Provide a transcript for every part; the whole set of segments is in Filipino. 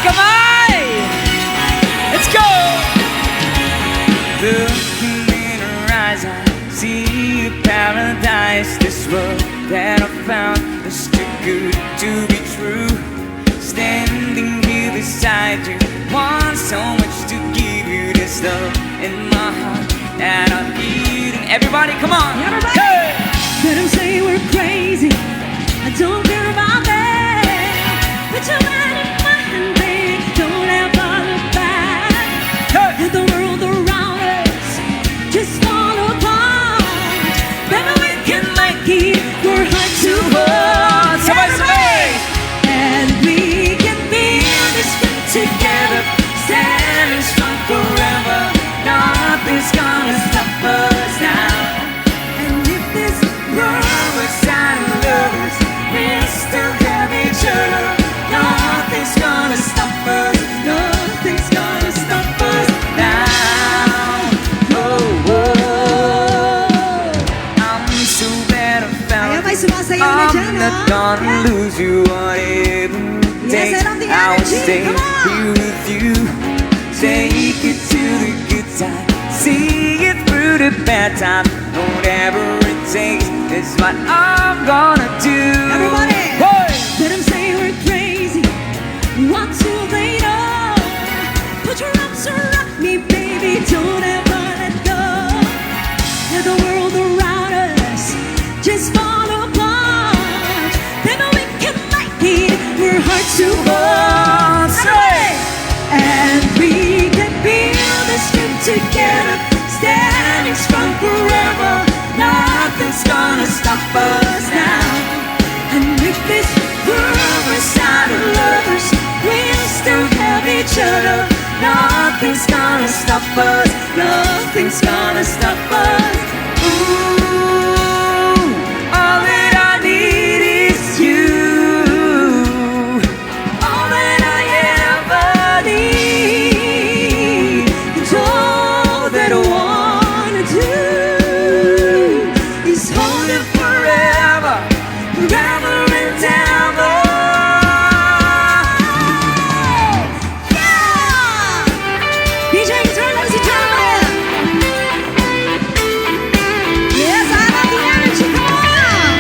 kamay! Let's go! Looking in her eyes, I see a paradise. This world that I found is too good to be true. Standing here beside you, want so much to give you this love in my heart that I'm beating. Everybody, come on! Everybody! Hey! Let them say we're crazy, I don't care about that. Put your hand in my hand, baby, don't ever look back. Hey! And the world around us just fall apart. Then we can make it, we're hard to hold. Somebody say! And we can build this thing together, standing strong forever. Nothing's gonna stop us now. And if this world was out of lovers, we'll still have each other. Nothing's gonna stop us. Nothing's gonna stop us now. Oh, oh. I'm so glad I found Kaya may you. sumasayaw na dyan, I'm not gonna lose you, whatever it Yes, takes. I love the I will energy. stay Come on. here with you. Take it to the good time, see it through the bad time. Whatever it takes is what I'm gonna do. Everybody! Hey! Let them say we're crazy. What do they know? Put your arms around me, baby. Don't ever let go. Let the world around us just fall apart. Then we can make it. We're hard to hold. Say! And we can build this dream together, standing strong forever. Nothing's gonna stop us now. And if this world was out of lovers, we'll still have each other. Nothing's gonna stop us. Nothing's gonna stop us. Ooh, all that I need is you. All that I ever need, and all that I wanna do is hold it forever, forever and ever. Yeah! DJ, turn ladies and gentlemen. Yes, I love the energy. Come on.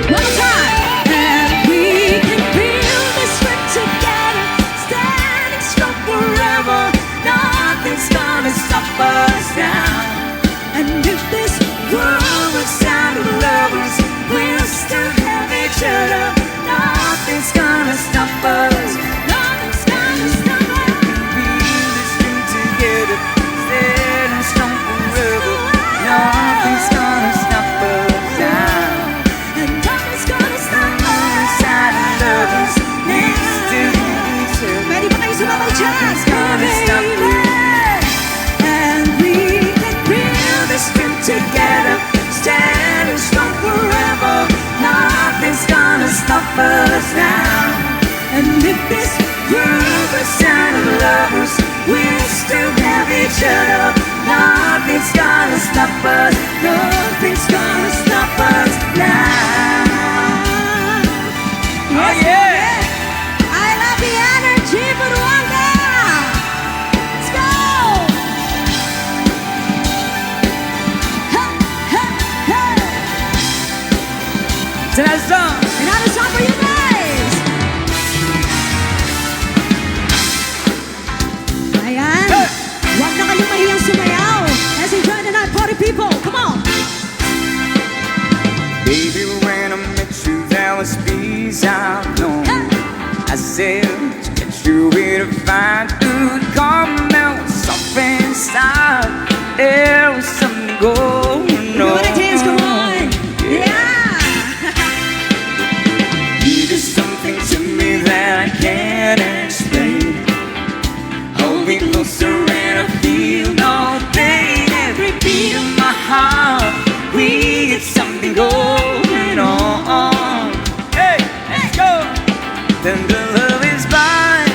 One more time. And we can build this trip together, standing strong forever. Nothing's gonna stop us now. And if this world was out of lovers, we'll still have each other. Nothing's gonna stop us. Nothing's gonna stop us. Build this dream together, standing strong forever. Nothing's gonna stop us now. And nothing's gonna stop us. Side of lovers, we still each other. Pwede ba kayo sumabay dyan? Nothing's gonna stop Baby. And we can build this dream together, standing strong forever. Nothing's gonna stop us now. And if this world was out of lovers, we'll still have each other. Nothing's gonna stop us. Nothing's gonna stop us now. Oh, yeah. I love the energy, but one now. Let's go. Ha, ha, ha. To that song. Another song for you guys. Ayan. Hey. Huwag na kayong mahiyang sumayaw. Let's enjoy the night, party people. Come on. Baby, when I met you, there was peace out alone. I said, get you here to find good caramel, soft and soft. There was something going You on. wanna dance? Come on. Yeah. You did something to me that I can't explain. Hold me closer and I feel no pain. Every beat of my heart, we get something going on. Hey, let's go. Then the love is blind.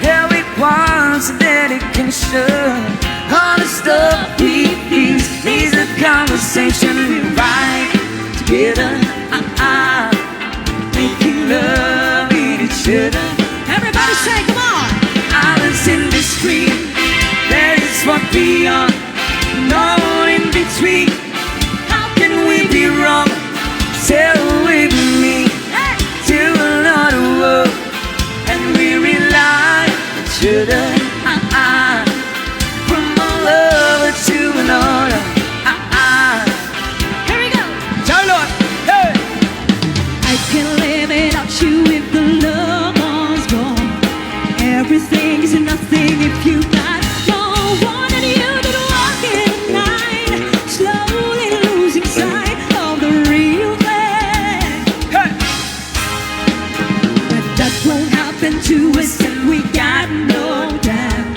How it wants dedication. All the stuff we use needs a conversation. together, making love with each other. Everybody say, come on. Islands in the stream, that is what we are. No one in between. How can we be wrong? Sail with me to another world, and we rely on each other. From one lover to another. Here we go. Charlotte, hey! I can't live without you if the love was gone. Everything is nothing if you got no one, and you did walk in the night, slowly losing sight of the real thing. Hey! But that won't happen to us, and we got no time.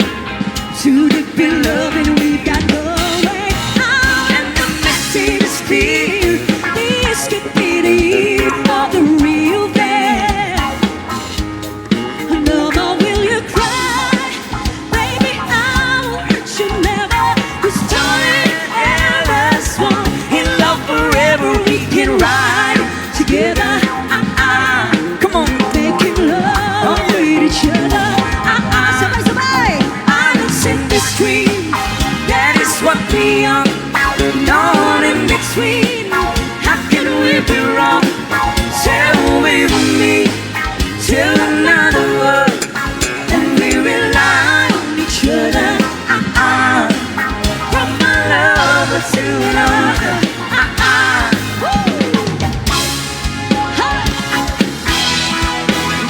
Too deep in love, and we've got no way out. And the message is clear. This could be the year of the real thing. No more will you cry, baby. I will hurt you never. This time endless one. In love forever, we can ride together. Come on. Making love with each other. Sabay, sabay. Islands in the stream, that is what we are. No one in between. How can we be wrong? Sail away with me to another world, and we rely on each other. From one lover to another.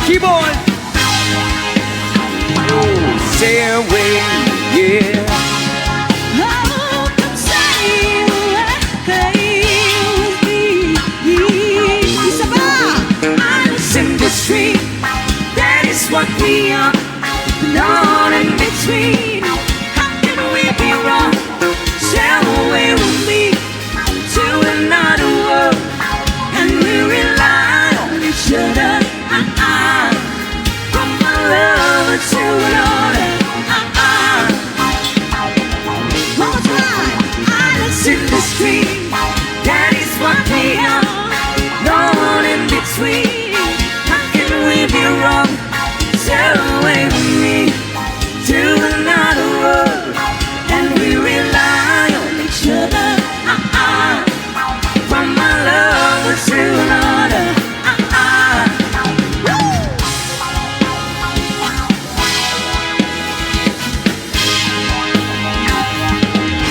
Keyboard. Sail away, yeah. Oh, come sail away with me. Isa pa. Islands in the stream, that is what we are. Not in between. How can we be wrong? Sail away with me to another world, and we rely on each other. From one lover to another. One more time. Islands in the stream, that is what we are. No one in between. How can we be wrong? Sail away with me to another world, and we rely on each other. From one lover to another.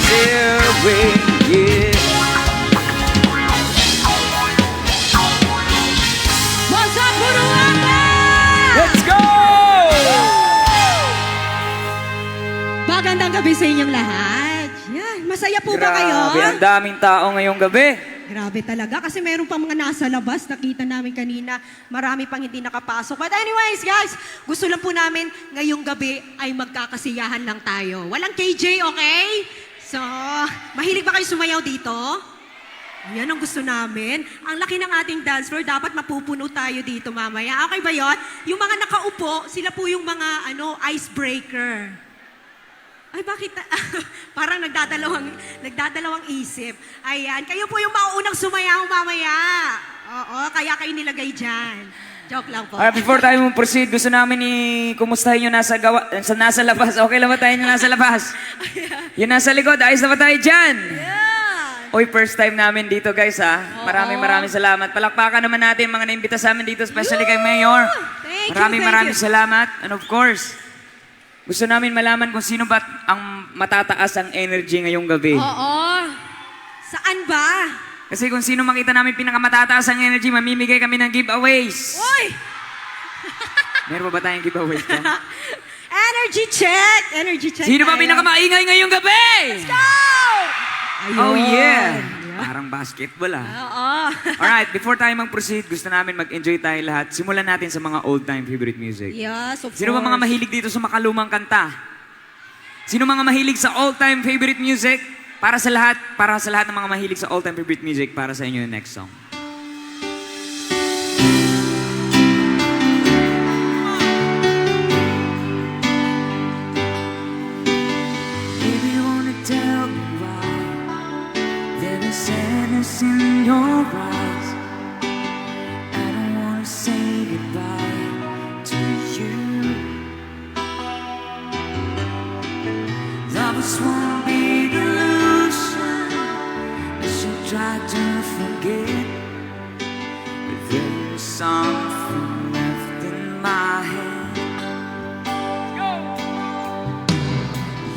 Sail away, yeah. What's up, Buruanga? Let's go! Magandang gabi sa inyong lahat. Yan, masaya po ba kayo? Grabe, ang daming tao ngayong gabi. Grabe talaga kasi meron pang mga nasa labas. Nakita namin kanina, marami pang hindi nakapasok. But anyways, guys, gusto lang po namin ngayong gabi ay magkakasiyahan lang tayo. Walang KJ, okay? So, mahilig ba kayo sumayaw dito? Yan ang gusto namin. Ang laki ng ating dance floor, dapat mapupuno tayo dito mamaya. Okay ba yon? Yung mga nakaupo, sila po yung mga icebreaker. Ay, bakit? Parang nagdadalawang isip. Ayan, kayo po yung mauunang sumayaw mamaya. Oo, kaya kayo nilagay dyan. Joke lang po. Before tayo proceed, gusto namin kumustahin yung nasa labas. Okay lang ba tayo yung nasa labas? Yung nasa likod, ayos na ba tayo dyan? Yeah. Oy, first time namin dito guys ha. Oo. Maraming salamat. Palakpakan naman natin mga naimbita sa amin dito, especially kay Mayor. Thank Maraming you. salamat. And of course, gusto namin malaman kung sino ba ang matataas ang energy ngayong gabi. Oo. Saan ba? Kasi kung sino makita namin pinakamatataas ang energy, mamimigay kami ng giveaways. Uy! Meron ba tayong giveaways dyan? Energy check! Energy check. Sino ba tayo. pinakamaingay ngayong gabi? Go! Oh Ayun. yeah! Yeah. Parang basketball ah. Oo. Alright, before tayo mag-proceed, gusto namin mag-enjoy tayo lahat. Simulan natin sa mga old-time favorite music. Yes, of Sino ba mga course. mahilig dito sa makalumang kanta? Sino mga mahilig sa all-time favorite music? Para sa lahat ng mga mahilig sa all-time favorite music, para sa inyo yung next song. Baby, wanna tell me why there is sadness in your eyes. There's something left in my head.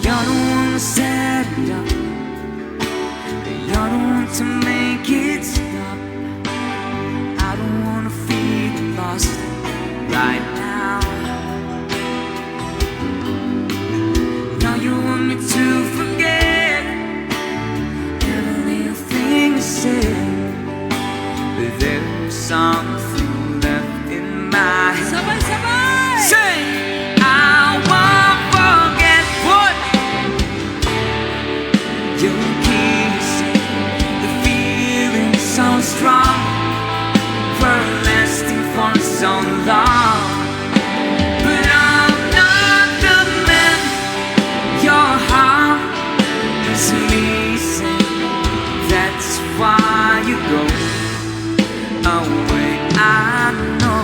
You're the one who set it up. You're the one to make it stop. I don't wanna feel lost right now. Now you want me to forget every little thing you said. But there's something left in my head. Sabay-sabay! Say, I won't forget what you kiss. The feeling so strong, for lasting for so long. But I'm not the man your heart is missing. That's why you go away. I know.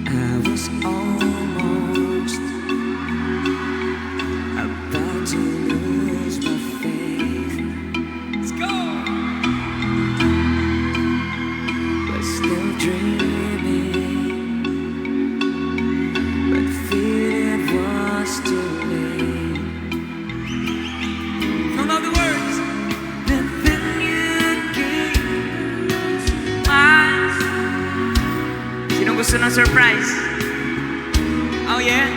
I was almost about to lose my faith. Let's go! But still dreaming. But feared it was too late. Don't know the words. But then you gave eyes. Sino gusto ng surprise? Oh yeah?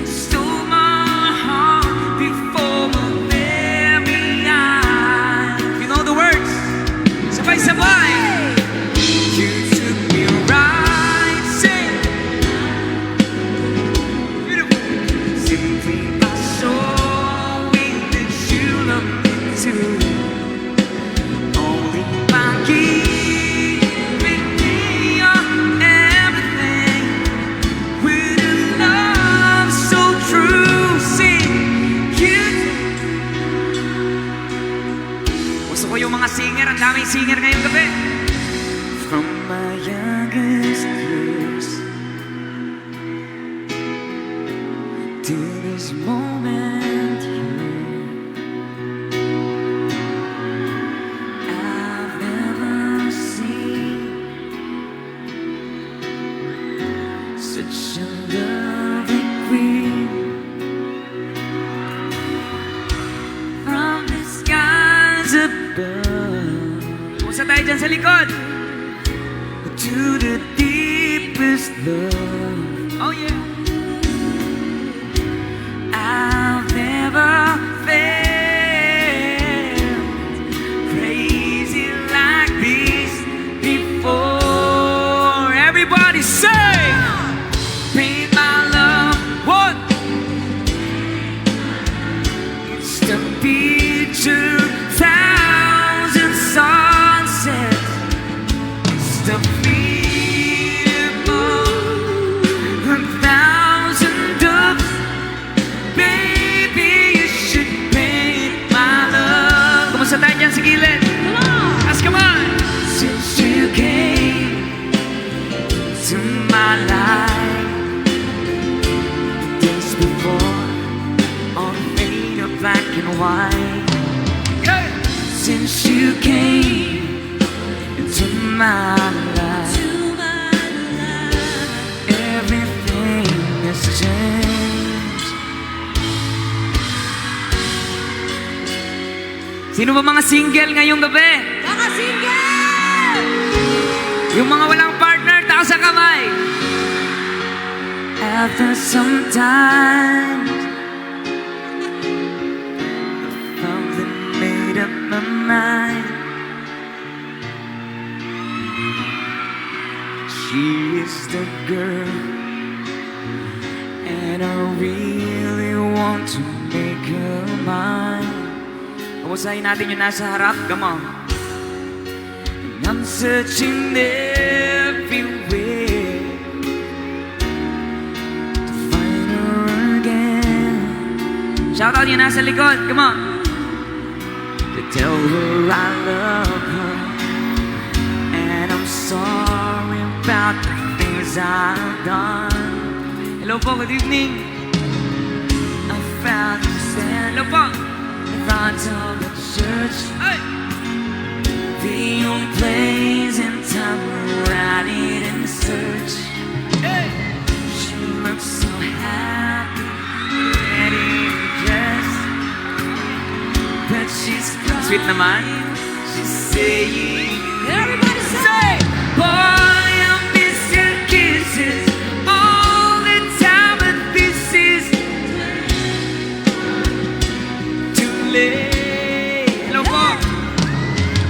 Stole my heart before my very eyes. You know the words. Sabay-sabay! You took me right, say, Beautiful. simply by showing that you love me too. Only by giving me your everything, with a love so true. See, you. Gusto ko yung mga singer. Ang daming singer ngayong gabi. From my youngest years to this moment here, I've never seen such a lovely queen. From the skies above Pusa tayo dyan sa likod. to the deepest love, Oh yeah. I've never felt crazy like this before. Everybody say! Paint my love, What? it's the picture, thousand sunsets. It's the feeling of a thousand doves. Baby, you should paint my love. Kumusta tayo dyan sa gilid? Let's come on! Since you came to my life, days before on faded black and white. Yeah. Since you came into my life, everything has changed. Sino ba mga single ngayong gabi? Mga single! Yung mga walang partner, taas sa kamay. After some time, I finally made up my mind. She is the girl, and I really want to make her mine. Kamustahin natin yung nasa harap. Come on. And I'm searching everywhere to find her again. Shout out yung nasa likod. Come on. To tell her I love her, and I'm sorry about the things I've done. Hello po, good evening. I found you stand Hello po. in front of the church. Ay! The only place in town where I didn't search. Hey! She looks so happy, ready to dress, but she's crying. Sweet naman. She's saying, Everybody say! boy, I miss your kisses all the time, but this is too late. Hello po.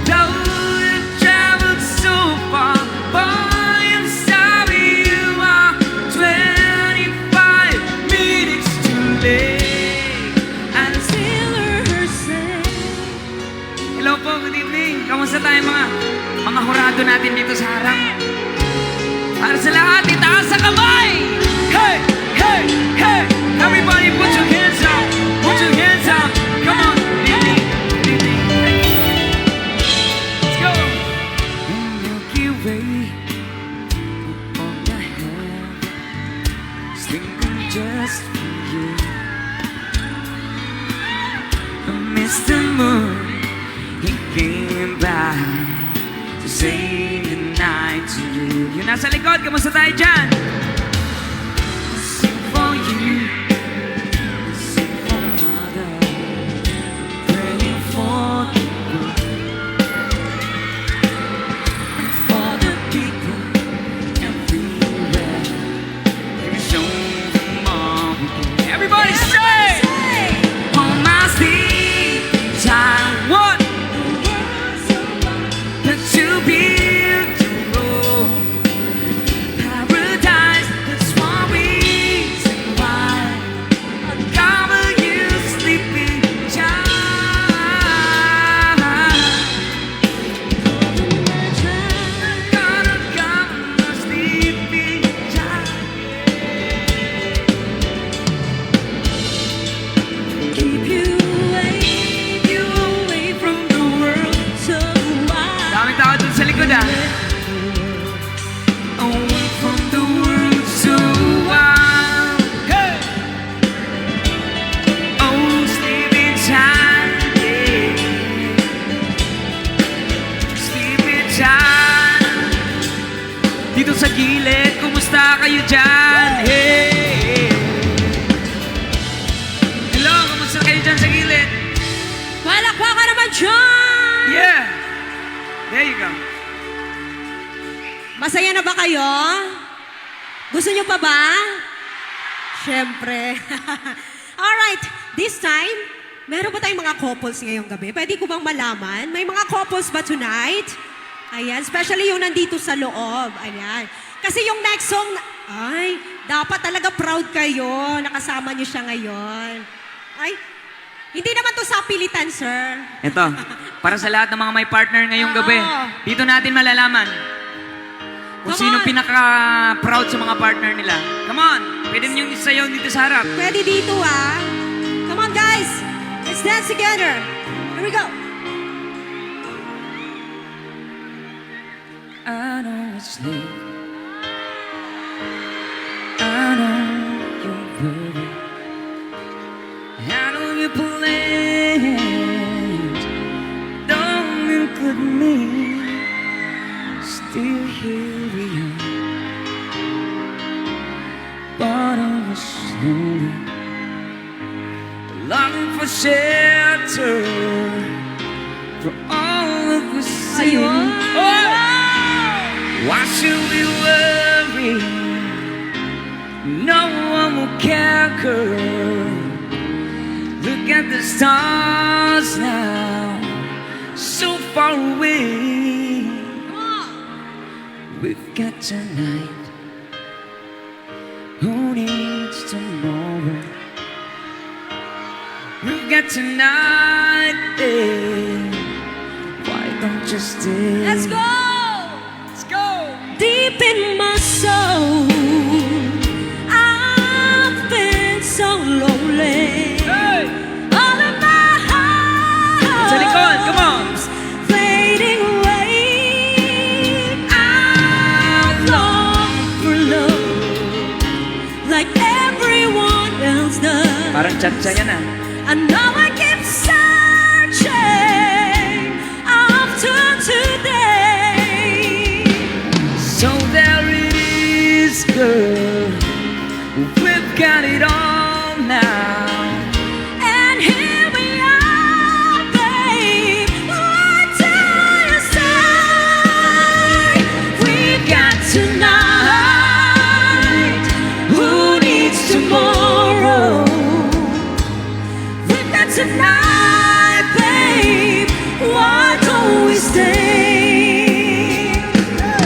Though you traveled so far, boy, I'm sorry you are 25 minutes too late. And Still her say. Hello po, good evening. Kamusta tayo mga hurado natin dito sa harap? Para sa lahat, itaas sa kamay! Hey! Hey! Hey! Everybody put your hands up! Put your hands up! Come on! Ding, ding, ding, ding. Let's go! the Milky Way on the heavens, thinking just for you. Mr. Moon, he came by to say goodnight to you. Yung nasa likod, kamusta tayo dyan? Sing for you, sing for mother, praying for the good, and for the people everywhere. Maybe show them all we can. Everybody say! On my sleeping time, What? that you build your own paradise. That's one reason why I cover you, sleeping child. Gonna cover my sleeping child. Keep you away from the world so wide. Daming tao dun sa likod ah. Away from the world so wild. Hey! Oh, sleeping child, yeah. Sleeping child. Dito sa gilid, kumusta kayo dyan? Hey! Hello, kumusta kayo dyan sa gilid? Palakpakan naman dyan! Yeah! There you go. Masaya na ba kayo? Gusto nyo pa ba? Siyempre. Alright, this time, meron ba tayong mga couples ngayong gabi? Pwede ko bang malaman? May mga couples ba tonight? Ayan, especially yung nandito sa loob. Ayan. Kasi yung next song, ay, dapat talaga proud kayo. Nakasama nyo siya ngayon. Ay, hindi naman to sa pilitan, sir. Ito, para sa lahat ng mga may partner ngayong gabi, Oo. dito natin malalaman kung Come sino on. pinaka-proud sa mga partner nila. Come on, pwede nyo isayaw dito sa harap. Pwede dito, ah. Come on, guys. Let's dance together. Here we go. I know it's late. I know you're worried. I know your plans don't include me. Still here we are, bottom of slowly, longing for shelter for all of the sea. Ayun. Why should we worry? No one will care, girl. Look at the stars now, so far away. We've got tonight. Who needs tomorrow? We've got tonight, babe. Why don't you stay? Let's go! Let's go! Deep in my soul, I've been so lonely. Hey! All of my heart Sa likod, come on! fading away. I long for love like everyone else does. Parang chat-chat yan ah. And now I keep searching after today. So there it is, girl. We've got it all now. And here we are, babe. What do you say? We've got tonight. Who needs tomorrow? We've got tonight, babe. Why don't we stay?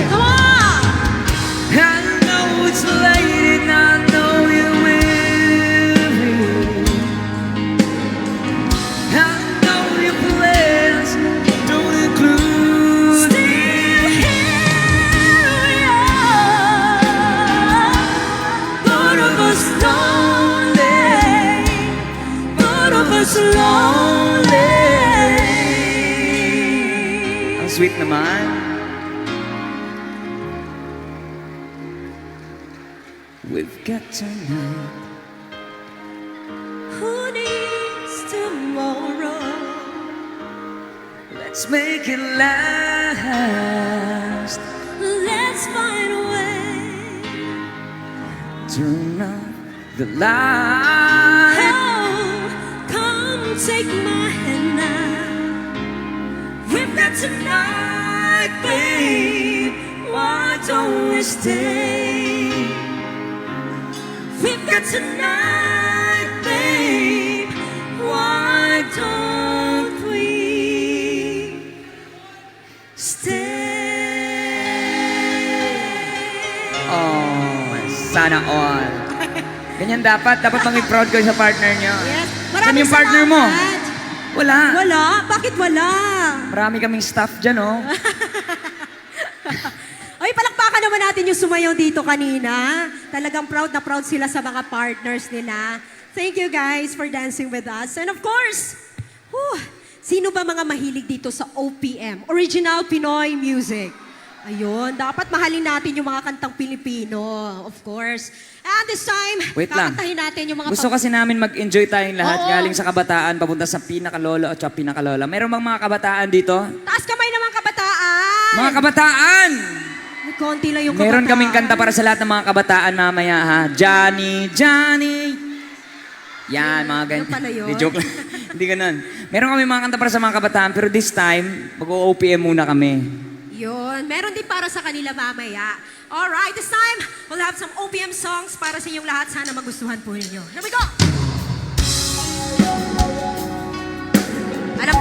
Come on! I know it's late and I know you're weary. I know your plans don't include Still me. here we are. Both of us lonely. Both of us lonely. Ang sweet naman. We've got tonight. Who needs tomorrow? Let's make it last. Let's find a way. Turn off the light. Oh, come take my hand now. We've got tonight, babe. Why don't we stay? We've got tonight, babe. Why don't we stay? Oh, sana all. Ganyan dapat. Dapat maging proud kayo sa partner nyo. Yes. Saan yung partner mo? Wala. Wala? Bakit wala? Marami kaming staff dyan, oh. Ay, palakpakan naman natin yung sumayaw dito kanina. Talagang proud na proud sila sa mga partners nila. Thank you guys for dancing with us. And of course, sino ba mga mahilig dito sa OPM? Original Pinoy Music. Ayun, dapat mahalin natin yung mga kantang Pilipino, of course. And this time, Wait lang. kakantahin natin yung mga... Gusto kasi namin mag-enjoy tayong lahat Oo. galing sa kabataan papunta sa pinakalolo at sa pinakalola. Meron bang mga kabataan dito? Taas kamay naman, kabataan! Mga kabataan! May konti lang yung kabataan. Meron kaming kanta para sa lahat ng mga kabataan mamaya, ha? Johnny, Johnny. Yan, mga ganyan. Ano pala yun? Hindi, joke lang. Hindi ganun. Meron kami mga kanta para sa mga kabataan, pero this time, mag-OPM muna kami. Yun. Meron din para sa kanila mamaya. Alright, this time, we'll have some OPM songs para sa inyong lahat. Sana magustuhan po ninyo. Here we go!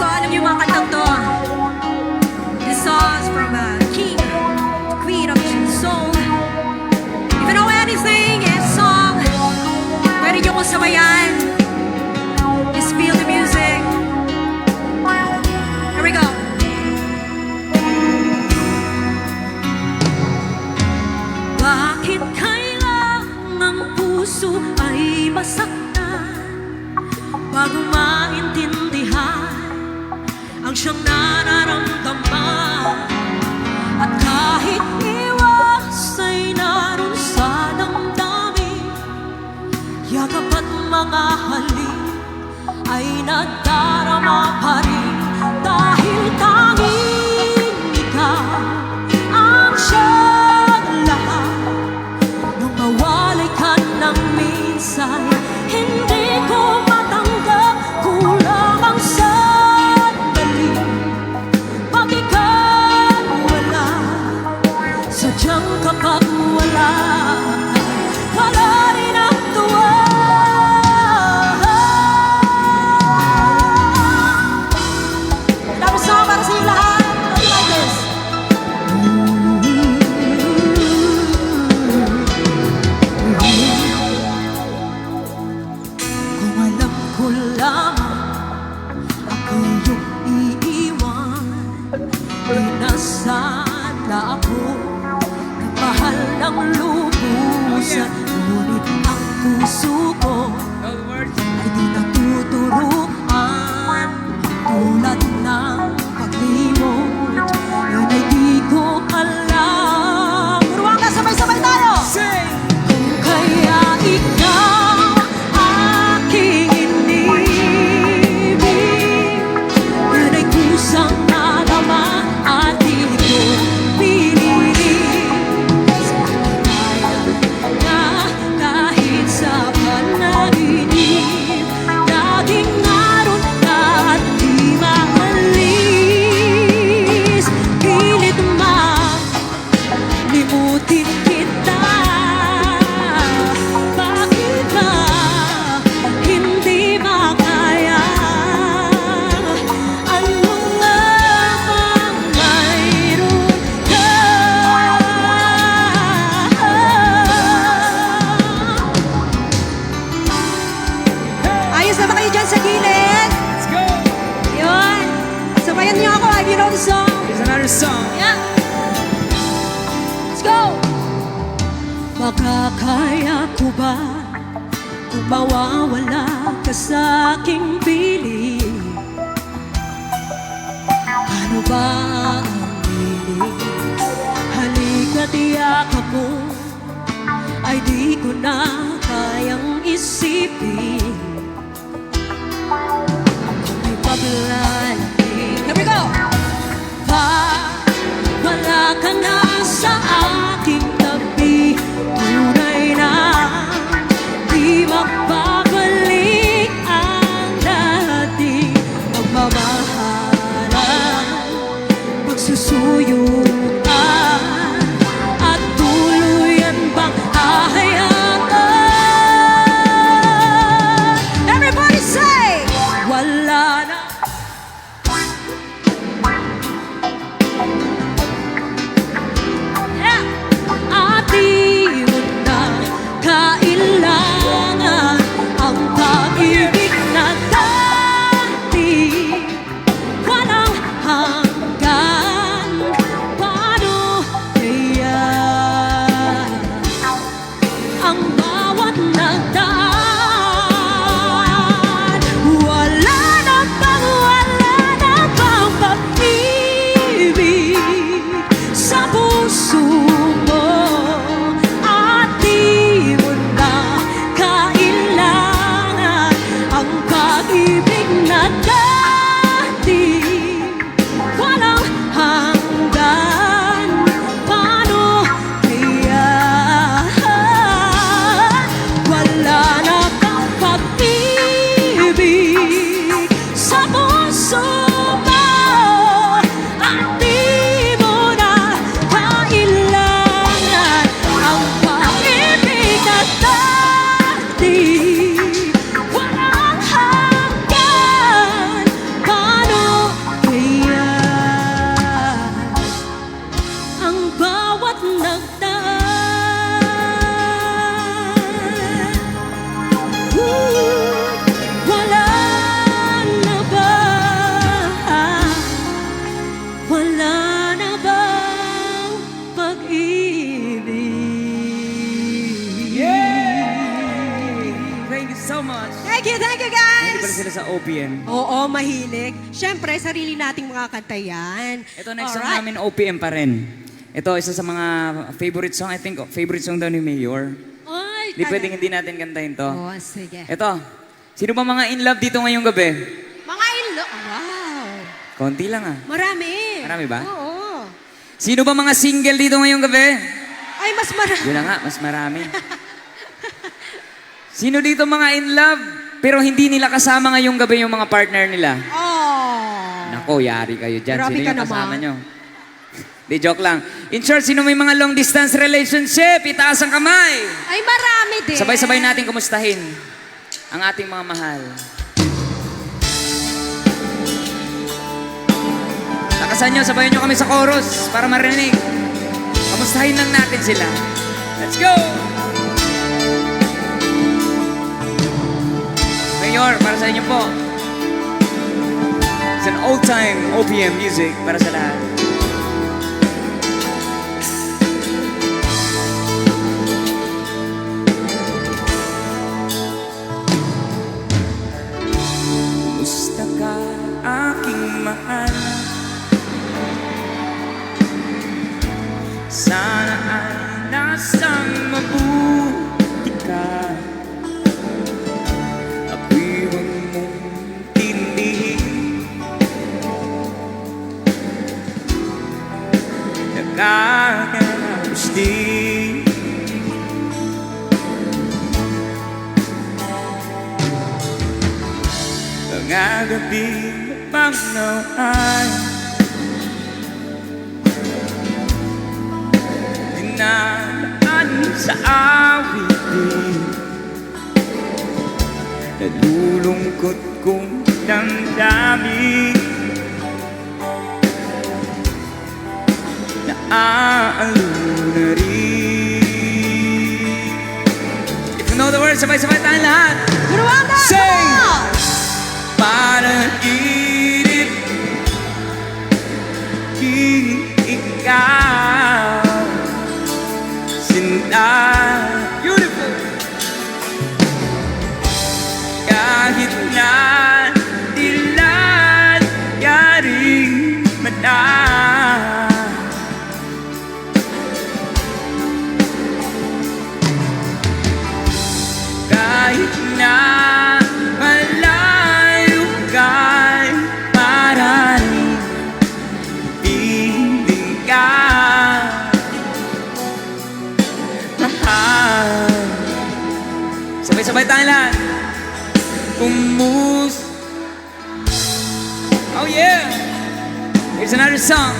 Alam yung mga kantang to. This song's from King, Queen of Soul. If you know anything, it's song. Pwede nyo kong sabayan. Just feel the music. Here we go. Bakit kailangang puso ay masaktan bago maintindihan ang siyang nararamdaman? At kahit iwas ay naroon sa damdamin, yakap at mga halik ay nadarama pa rin. Dahil tanging ikaw ang siyang lahat. Nung mawalay ka ng minsan, hindi ko matanggap. Kulang ang sandali pag ikaw wala. Sadyang kapag wala ka, wala rin ang tuwa. Tapos na para sa inyo lahat. Like this. Kung alam ko lamang ako yung iiwan, di na sana ako nagmahal ng lubusan. Ngunit ang puso ko ay di natuturuan, tulad ng pag-iwot. Yun ay di ko alam. Turuan ka, sabay-sabay tayo! Kung kaya ikaw aking iniwan, Makakaya ko ba kung mawawala ka sa aking piling? Ano ba ang hiling? Halika't yakap mo, ay di ko na kayang isipin. Kung may paglalaki, here we go! Wala ka na sa aking tabi, tunay na di magbabalik ang dating pagmamahalan, pagsusuyuan, at tuluyan bang hahayaan. Everybody say, wala na. At di mo na kailangan ang pag-ibig na dati walang hanggan. Paano kaya ang bawat nagdaan? Wala na bang pag-ibig sa puso mo? At di mo na kailangan ang pag-ibig na dati walang hanggan. Paano kaya wala na bang pag-ibig sa puso mo? At di mo na kailangan ang pag-ibig na dati walang hanggan. Paano kaya ang bawat nagdaan? Wala na ba? Wala na bang pag-ibig? Yay! Thank you so much. Thank you Hindi guys! pala sila sa OPM. Oo, mahilig. Siyempre, sarili nating mga kanta yan. Ito next song Alright. namin OPM pa rin. Ito isa sa mga favorite song, I think favorite song daw ni Mayor. Ay, Hindi pwedeng hindi natin kantahin to. Oo, sige. Ito, sino ba mga in love dito ngayong gabi? Mga ilo. Wow. Konti lang ah. Marami. Marami ba? Oo. Sino ba mga single dito ngayong gabi? Ay, mas marami. Yun na nga, mas marami. Sino dito mga in love, pero hindi nila kasama ngayong gabi yung mga partner nila? Oh. Nako, yari kayo dyan. Grabe Sino ka yung kasama naman. nyo? Di, joke lang. In short, sino may mga long distance relationship? Itaas ang kamay. Ay, marami din. Sabay-sabay natin kumustahin ang ating mga mahal. Lakasan nyo, sabayan nyo kami sa chorus para marinig. Kamustahin lang natin sila. Let's go! Mayor, para sa inyo po. It's an old-time OPM music para sa lahat. Kumusta ka, aking mahal? Sana ay nasang mabuti ka. Ako'y huwag mong tindihin. Nakakagusti. Mga gabi pang nawaan, dinadaan sa awitin, nalulungkot kong damdamin, naaalala na rin. If you know the words, sabay-sabay tayong lahat. Ruanda! Sing! Come on! Panaginip king ikaw, sinta Oh yeah! Here's another song.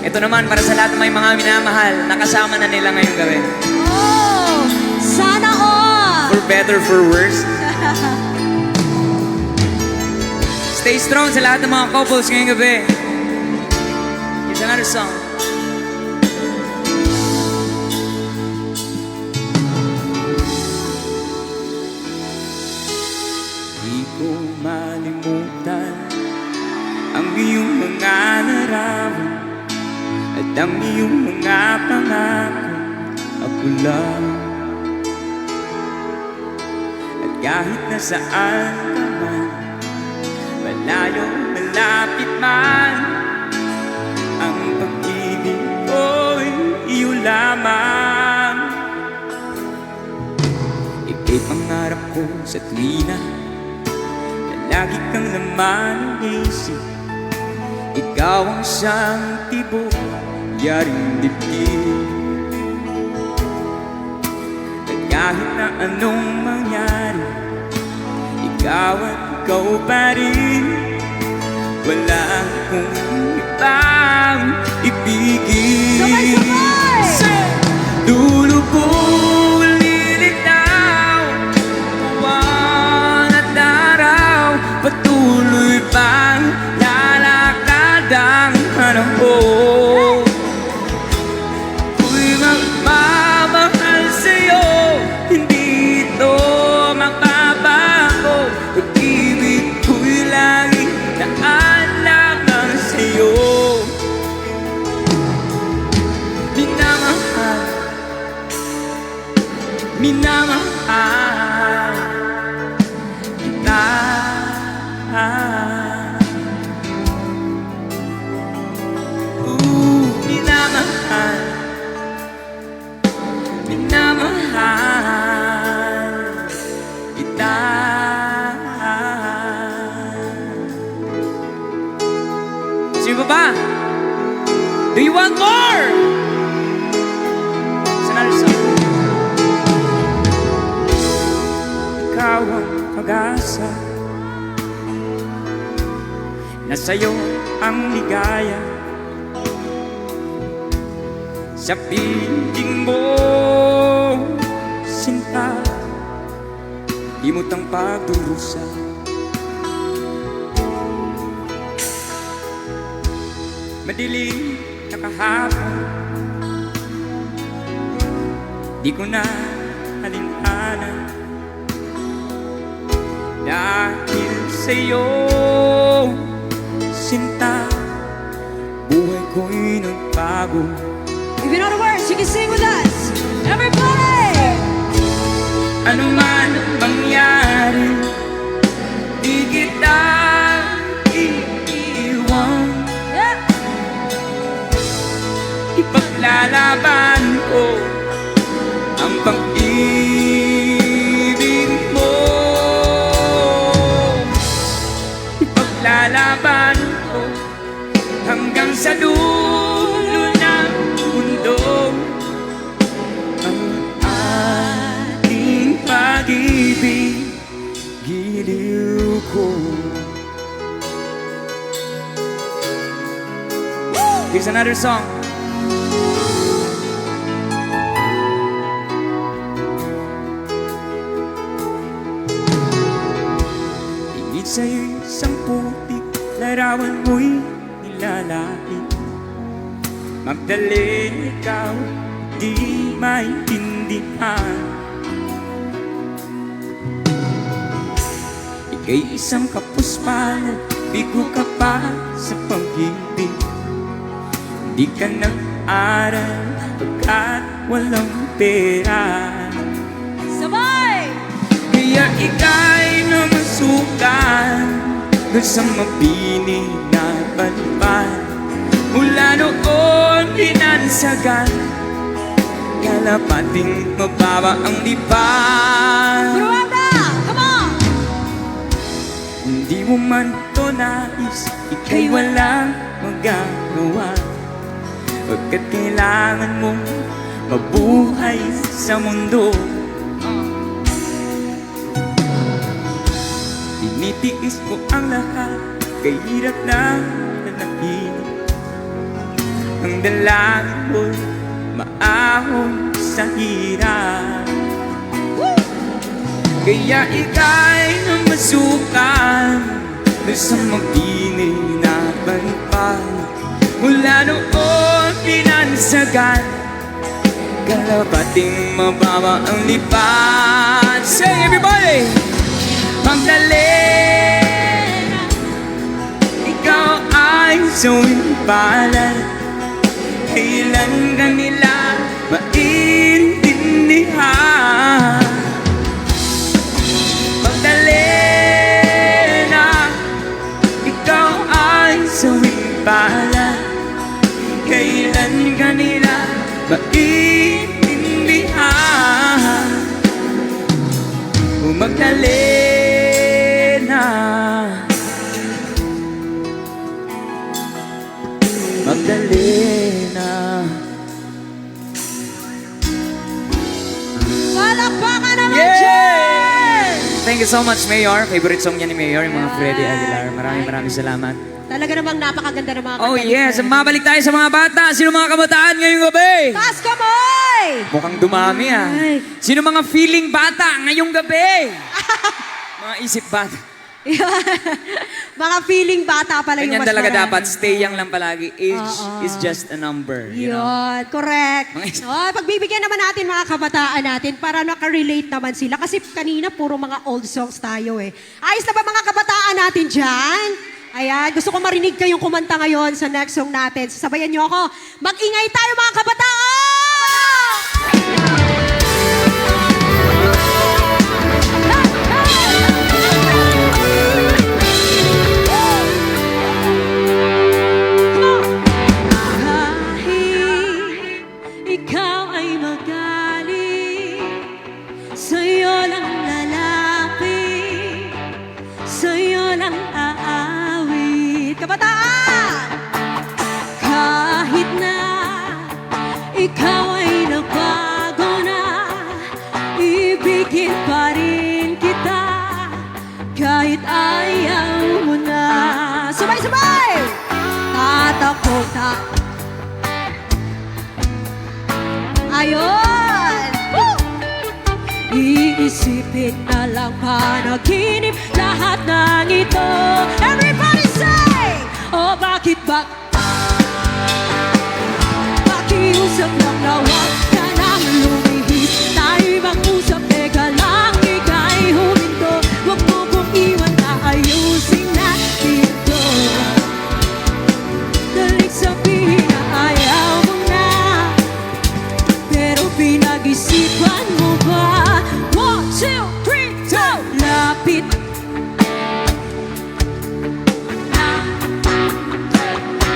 Ito naman para sa lahat ng may mga minamahal, nakasama na nila ngayong gabi. Oh, sana all. For better, for worse. Stay strong sa lahat ng mga couples ngayong gabi. Here's another song. Di ko malimutan ang iyong mga larawan at ang iyong mga pangako. Ako lang, at kahit nasaan ka man, malayo, malapit man, ang pag-ibig ko'y iyo lamang. Ika'y pangarap ko sa tuwina, na lagi kang laman ng isip. Ikaw ang siyang tibok, yaring dibdib. At kahit na anong mangyari, ikaw at ikaw pa rin. Wala akong ibang ibigin. Sabay-sabay! Dulo ko lilitaw, buwan at araw, patuloy pang lalakad ang panahon. Ako'y magmamahal sa'yo, hindi ito magbabago. Pag-ibig ko'y laging naalangan sa'yo. Minamahal, minamahal kita. Minamahal, minamahal kita. Sino pa? Do you want more? It's another song. Ikaw ang pag-asa, na sa'yo ang ligaya. Sa piling mo, sinta, limot ang pagdurusa. Madilim na kahapon, di ko na halinhanan. Dahil sa'yo, sinta, buhay ko'y nagbago. If you know the words, you can sing with us. Everybody! Ano man ang mangyari, di kita iiwan. Yeah. Ipaglalaban ko ang pag-ibig mo. Ipaglalaban ko hanggang sa dulo ng mundo ang ating pag-ibig, giliw ko. Here's another song. Higit sa'yo'y isang putik, larawan mo'y nilalait. Magdalena ikaw, di maintindihan. Ika'y isang kapuspalan, bigo ka pa sa pag-ibig. Di ka nag-aral pagkat walang pera. Sabay! Kaya ika'y namasukan doon sa mabini na balban. Mula noon pinansagan, kalapating mababa ang lipan. Bruanda! Come on! Hindi mo man to nais, ika'y walang magagawa. Pagkat kailangan mong mabuhay sa mundo. Tinitiis ko ang lahat, kay hirap na nanahimik. Ang dalangin ko'y maahon sa hirap. Kaya ika'y namasukan doon sa mabini na balipad. Mula noon pinansagan, kalabating mababa ang lipad. Say everybody! Magdalena, ikaw ay sumimpalan. Kailan ka nila maintindihan? Magdalena, ikaw ay sumimpalan. Kailan ka nila maintindihan? O Magdalena, Magdalena. Palakpakan naman, Yeah! Jen! Thank you so much, Mayor. Favorite song niya ni Mayor, yung mga Freddy Aguilar. Maraming salamat. Talaga namang napakaganda ng mga Oh kanta ni yes, Fred. Mabalik tayo sa mga bata. Sino mga kabataan ngayong gabi? Taas kamay! Mukhang dumami ah. Ay. Sino mga feeling bata ngayong gabi? Mga isip bata. Mga feeling bata pala yung Ganyan mas talaga marami. dapat. Stay young lang palagi. Age Oo. is just a number. You know? Yun, correct. Mga is- Oh, pagbibigyan naman natin mga kabataan natin para nakarelate naman sila. Kasi kanina puro mga old songs tayo eh. Ayos na ba mga kabataan natin dyan? Ayan, gusto ko marinig kayong kumanta ngayon sa next song natin. Sasabayan niyo ako. Mag-ingay tayo mga kabataan! Kahit ikaw ay magaling, sa'yo lang lalapit, sa'yo lang aawit. Kabataan! Kahit na ikaw ay nagbago na, ibigin pa rin kita, kahit ayaw mo na. Sabay-sabay! Tatakot na. Ayun! Woo! Iisipin na lang panaginip lahat ng ito. Everybody say! Oh, bakit ba? Pakiusap lang na huwag ka nang lumihis. Tayo'y mag-usap, teka lang, ika'y huminto. Huwag mo kong iwan na ayusin natin ito. Daling sabihin na ayaw mo na, pero pinag-isipan mo ba? 1, 2, 3, go! Lapit na.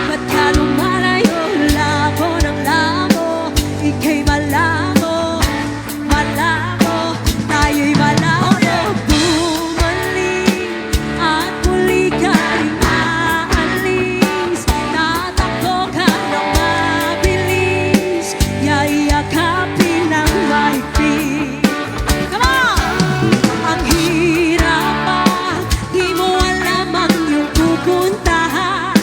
Ba't ka lumalayo? Labo ng labo. Ika'y malabo, malabo. Tayo'y malabo. Bumalik at muli ka rin aalis. Tatakbo ka ng mabilis, yayakapin ng mahigpit. Come on! Ang hirap pa, di mo alam ang iyong pupuntahan.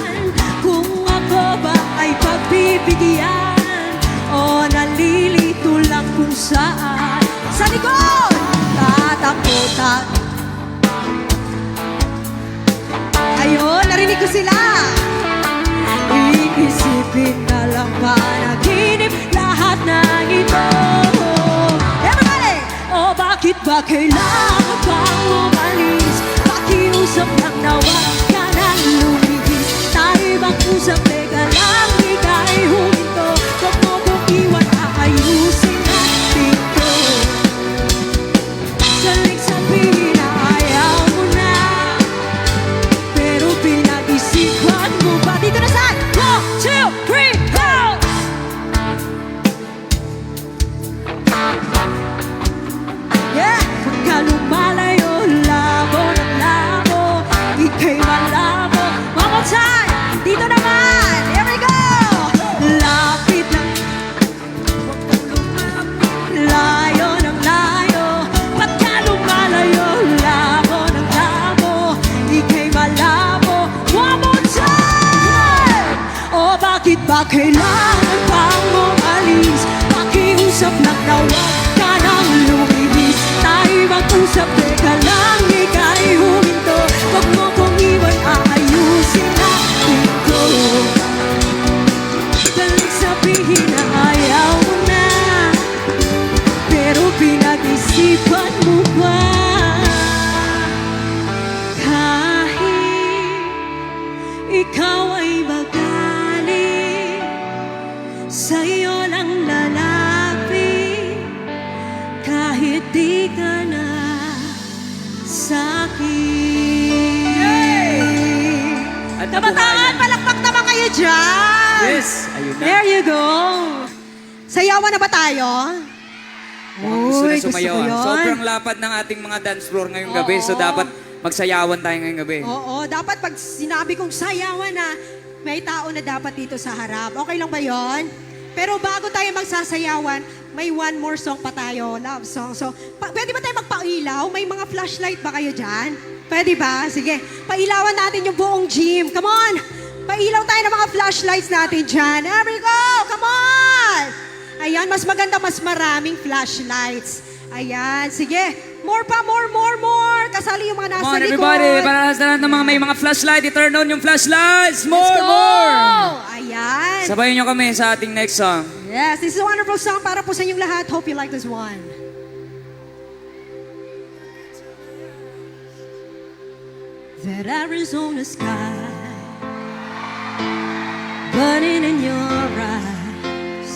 Kung ako ba ay pagbibigyan o nalilito lang kung saan. Sa likod! Tatakutan. Ayun, narinig ko sila. Iisipin na lang panaginip lahat ng ito. Everybody! Oh, bakit ba kailangan pang umalis? Pakiusap lang na huwag ka nang lumihis. Tayo'y mag-usap, teka lang, ika'y huminto. Huwag mo kong iwan, aayusin natin to. Saling sabihin na ayaw mo na, pero pinag-isipan mo ba? Dito na saan? 1, 2, 3, go! Yeah! Pagka lumalayo, labo ng labo, ika'y malabo. One more time! Dito naman! Here we go! Lapit lang, layo ng layo. Pagka lumalayo, kailangan pang umalis. Pakiusap lang na huwag ka nang lumibis. Tayo mag-usap, teka lang, ika'y huminto. Huwag mo kong iwan, aayusin natin to. Galing sabihin na ayaw mo na, pero pinag-isipan mo ba? Kahit ikaw ay magaling, sa'yo lang lalapit. Kahit di ka na sa'kin. At Kabataan, palakpak naman kayo dyan! Yes, ayun na. There you go! Sayawan na ba tayo? Mukhang gusto na Uy, gusto sumayaw. ko yun. Sobrang lapad ng ating mga dance floor ngayong gabi. So Oo. dapat magsayawan tayo ngayong gabi. Oo, dapat pag sinabi kong sayawan na, may tao na dapat dito sa harap. Okay lang ba yon? Pero bago tayo magsasayawan, may one more song pa tayo, love song. So, pwede ba tayo magpailaw? May mga flashlight ba kayo dyan? Pwede ba? Sige, pailawan natin yung buong gym. Come on! Pailaw tayo ng mga flashlights natin dyan. There we go! Come on! Ayan, mas maganda, mas maraming flashlights. Ayan, sige. More pa, more. Kasali yung mga nasa Come on likod. everybody, para sa lahat ng mga may mga flashlight, i-turn on yung flashlights. More, Let's go! more! Ayan. Sabayan nyo kami sa ating next song. Yes, this is a wonderful song para po sa inyong lahat. Hope you like this one. That Arizona sky burning in your eyes.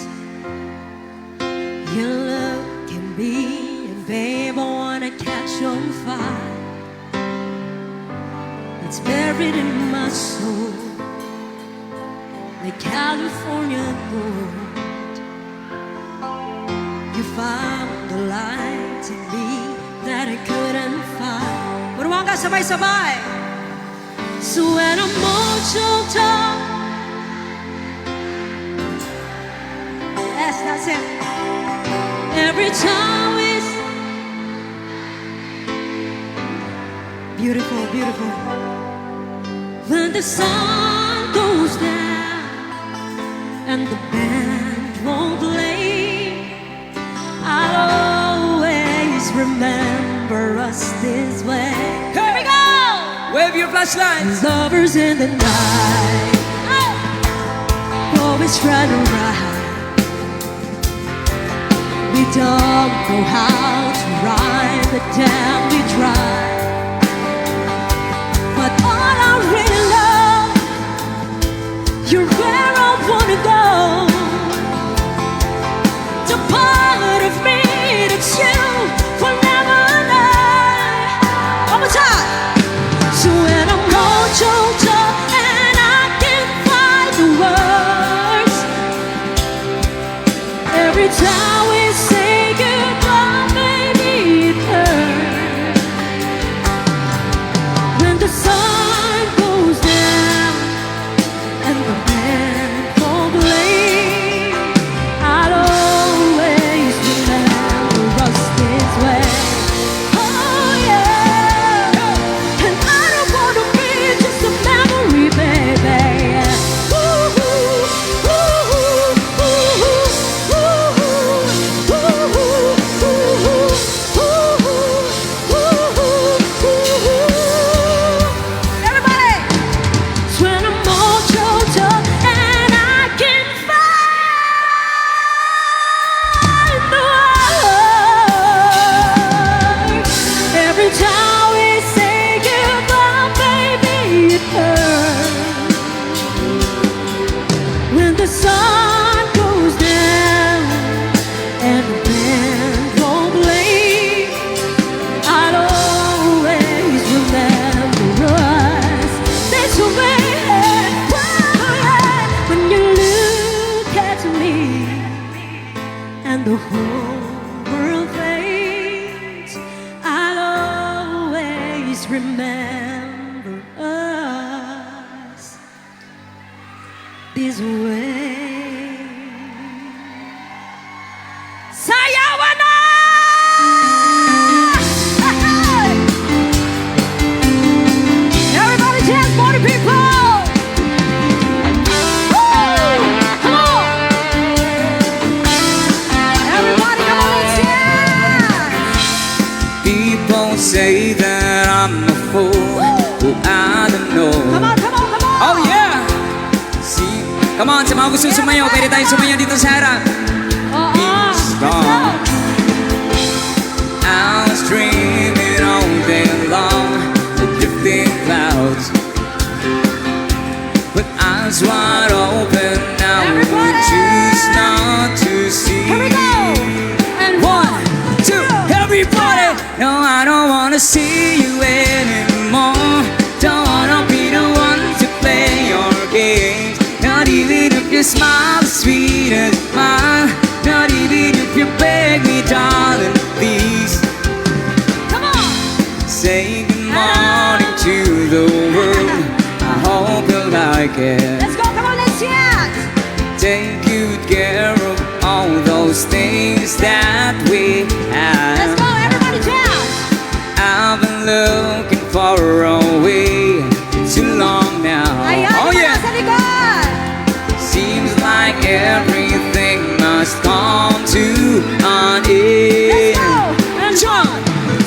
Your look can be, and babe, I wanna catch on fire. It's buried in my soul, like California gold. You found the light in me that I couldn't find. Maruwang ka, sabay-sabay. So when I'm all choked up, yes, that's it. Every time it's beautiful, beautiful. When the sun goes down and the band won't play, I'll always remember us this way. Here we go! Wave your flashlights. Lovers in the night, always trying to ride. We don't know how to ride the damn we try. But all I really love, you're where I wanna go. The part of me that's you will never lie. One more time. So when I'm all choked up and I can't find the words, every time we say goodbye, baby, it hurts. When the sun goes down and the band won't play, I'll always remember us this way. Oh yeah, and I don't wanna be just a memory, baby. Ooh, ooh, ooh, ooh, ooh, ooh, ooh, ooh. Everybody! When I'm all choked up and I can't find the words, every time we say goodbye, baby, it hurts. When the sun goes down and the band won't play, I'll always remember us this way. When you look at me and the whole world fades, I'll always remember us this way. Sayawan na! Everybody dance, party people! Woo! Come say that I'm a fool. Well, I don't know. Come on, come on, come on! Oh yeah! See, come on, sa mga gusto sumayaw, pwede tayo sumayaw dito sa harap. Oo! Let's go. I was dreaming all day long, the drifting clouds. With eyes wide open, now we Everybody! choose not to see. Here we go! And One, two, everybody! No, I don't wanna see you anymore. Don't wanna be the one to play your games. Not even if you smile as sweet as mine. Not even if you beg me, darling, please. come on! Say good morning to the world. I hope you like it. Let's go, come on, let's dance! Take good care of all those things that we Let's have. go, everybody dance! I've been looking for a way too long now. Ayan, Oh di ba yeah, nasa likod? seems like everything must come to an Let's end. go! And Jump,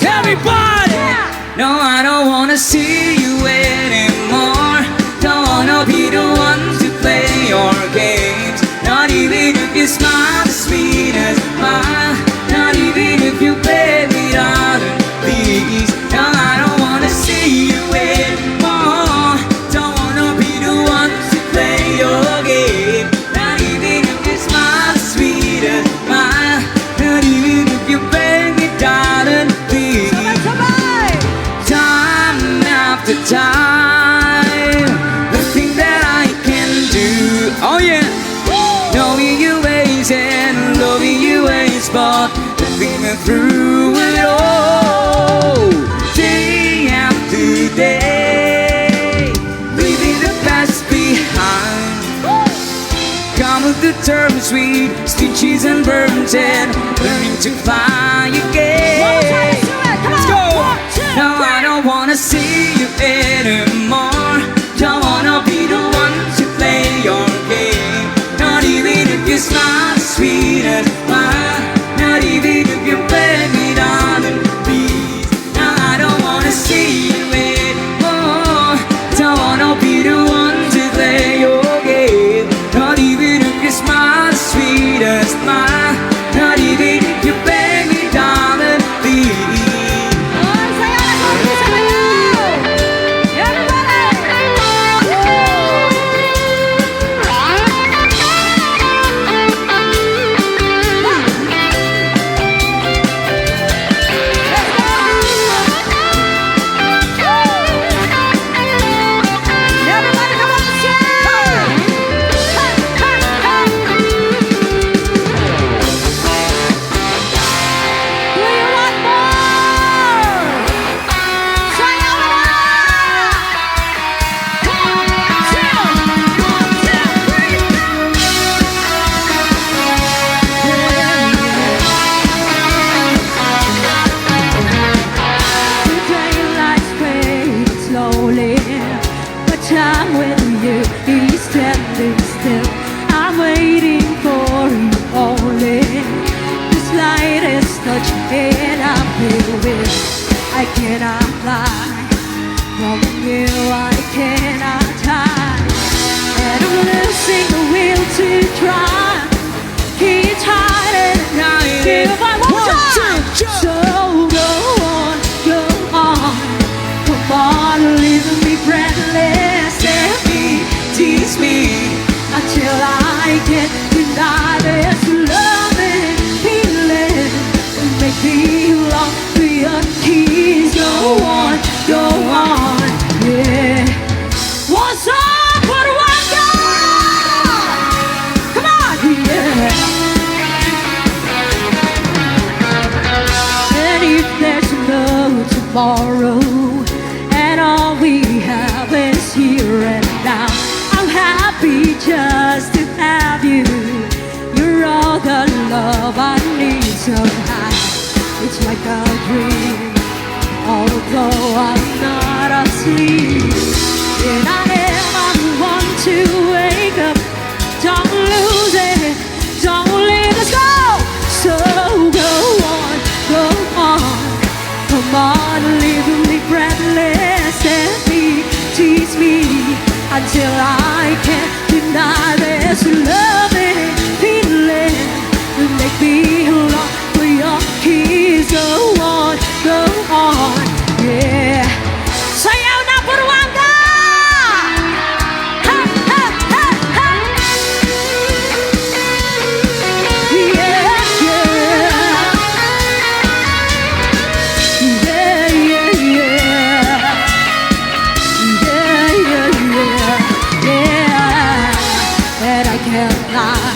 everybody! Yeah. No, I don't wanna see you anymore. Don't wanna be the one to play your games. Not even if you smile as sweet as mine. Not even if you play me, darling, please. No, I don't wanna see you anymore. Don't wanna be the one to play your game. Not even if you smile as sweet as mine. Not even if you play me, darling, please. sabay! Time after time, the thing that I can do. Oh yeah, knowing you ways and loving you ways, but living through it all, day after day, leaving the past behind. Come with the terms, sweet stitches and burns, and learning to fly again. One more time, let's do it! Come Let's on! go! 1, 2, No, I don't wanna see you anymore. Don't wanna be the one to play your game. Not even if you smile as sweet as mine. Not even if you beg me, darling, please. No, I don't wanna see you anymore. Don't wanna be the one to play your game. Not even if you smile as sweet as mine. Not even if you beg me, darling, please. Oh, sayaw na konti, sayaw! Everybody! Everybody, come on, let's dance! Hey, hey, hey! Do you want more? Sayaw na! 1, 2, 3, The daylight's fading slowly, but time with you is standing still. I'm waiting for you only. The slightest touch and I feel it. I cannot fly from you, I cannot hide. And I'm losing the will to try. Keep hiding, if I won't try. So go on, come on, leave me breathless. Let me, tease me, until I can deny this loving feeling. Make me long for your keys. Go on, yeah. What's up, what do I got? Come on, yeah. And if there's no tomorrow, and all we have is here and now, I'm happy just to have you. You're all the love I need somehow. It's like a dream, although I'm not asleep. And I am the one to wake up. Don't lose it, don't leave us go. So go on, come Come on, leave me breathless and me, tease me until I can't deny this loving feeling. You make me long for your kiss. Go on, yeah. Sayaw na Buruanga! Ha, ha, ha, ha! Yeah, yeah. Yeah, yeah, yeah. Yeah, yeah, yeah. Yeah. And I can't lie.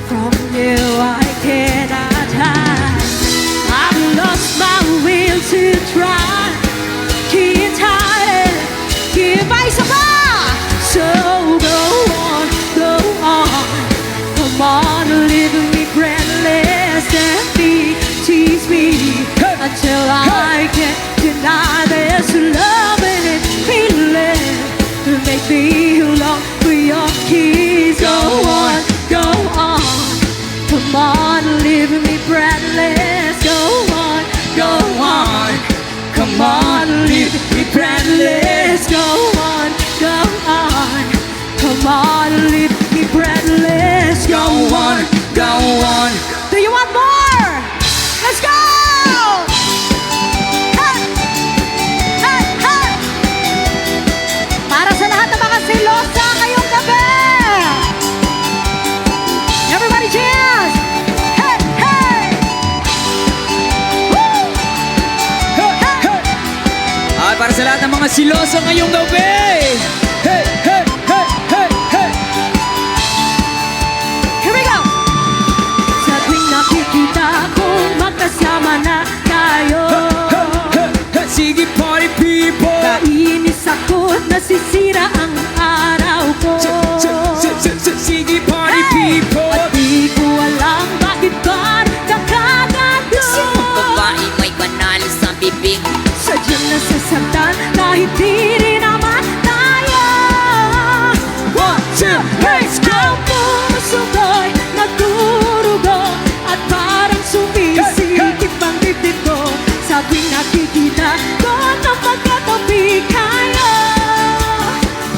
From you I cannot hide. I've lost my will to try. Can't hide it. Give me some. So go on, go on. Come on, leave me breathless and me, tease me until I can't deny this loving and feeling. To make me long for your kiss. Go on, go on. Come on, leave me breathless. Go on, go on. Come on, leave me breathless. Go on, go on. Come on, leave me breathless. Go on, go on. Do you want more? Let's go! Hey! Hey! Hey! Para sa lahat ng mga silosa ngayong gabi! Everybody cheers! Hey! Hey! Woo! Hey, hey. At para sa lahat ng mga siloso ngayong gabi. Hey, hey, hey, hey, hey. Here we go! Sa tuwing nakikita ko magkasama na tayo, Hey, sige party people. naiinis ako at nasisira ang araw ko. Sige party people. At di ko alam bakit ba nakakaganto. Babae mo'y banal sa bibig. Sadyang nasasaktan kahit di rin naman tayo. 1, 2, let's go. Ang puso ko'y nagdurugo at parang sumisikip ang dibdib ko. Sa tuwing nakikita ko na magkatabi kayo.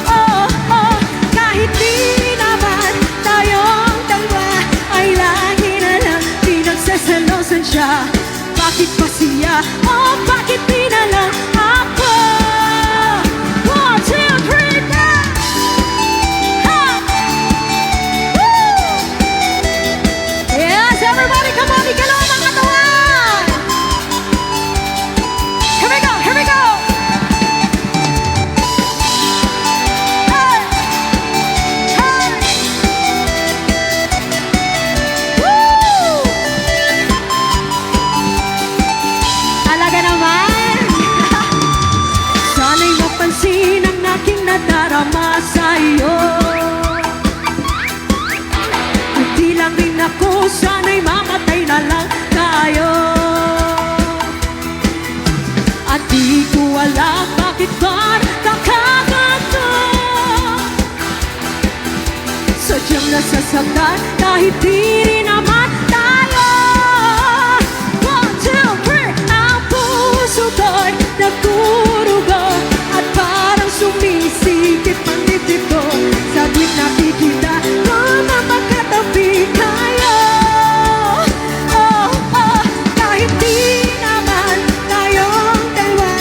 Oh, oh, kahit di naman tayong dalawa ay lagi na lang pinagsasalosan siya. Bakit pa siya? Oh, bakit di na lang ako? 1, 2, 3, go! Ha! Woo! Yes, everybody, come on, igalaw ang katawan! Here we go, here we go! Hey! Hey! Woo! Talaga naman! Sana'y mapansin ang aking nadarama sa'yo. Hindi lang rin ako, sana'y mamatay na lang tayo. At di ko alam bakit ba nakakaganto. Sadyang nasasaktan kahit di rin naman tayo. 1, 2, 3, ang puso ko'y nagdurugo at parang sumisikip ang dibdib ko. Sa tuwing nakikita ko na magkatabi kayo. Oh, oh, kahit di naman tayong dalawa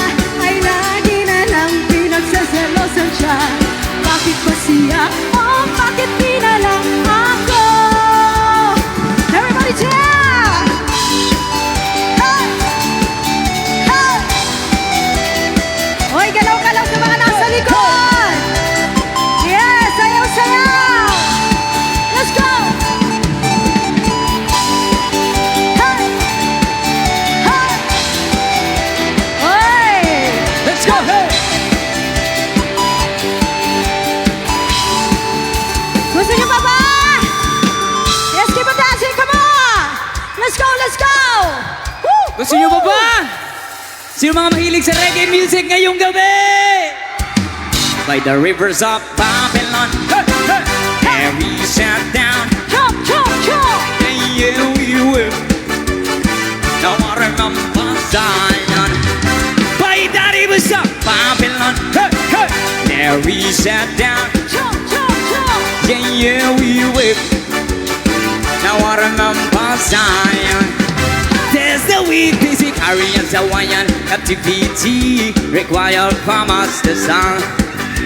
ay lagi na lang pinagsasalosan siya. Bakit ba siya? Oh, bakit di na lang ako? Everybody cheer! Hey! Hey! Hoy, galaw-galaw sa mga nasa likod! Yes, sayaw-sayaw! Let's go! Hey! Hey! Hoy! Let's go. Hey. Gusto niyo pa ba? Yes, keep on dancing, come on! Let's go, let's go! Woo! Gusto nyo ba ba? Sino mga mahilig sa reggae music ngayong gabi? By the rivers of Babylon, Mary sat down, Jump, jump, jump! and you will. Now I remember Zion. Babylon. Hey, hey. There we sat down. Chomp, chomp, chomp. Yeah, yeah, we whipped. Now I remember Zion. There's the weak busy carrying Hawaiian activity required from us the song.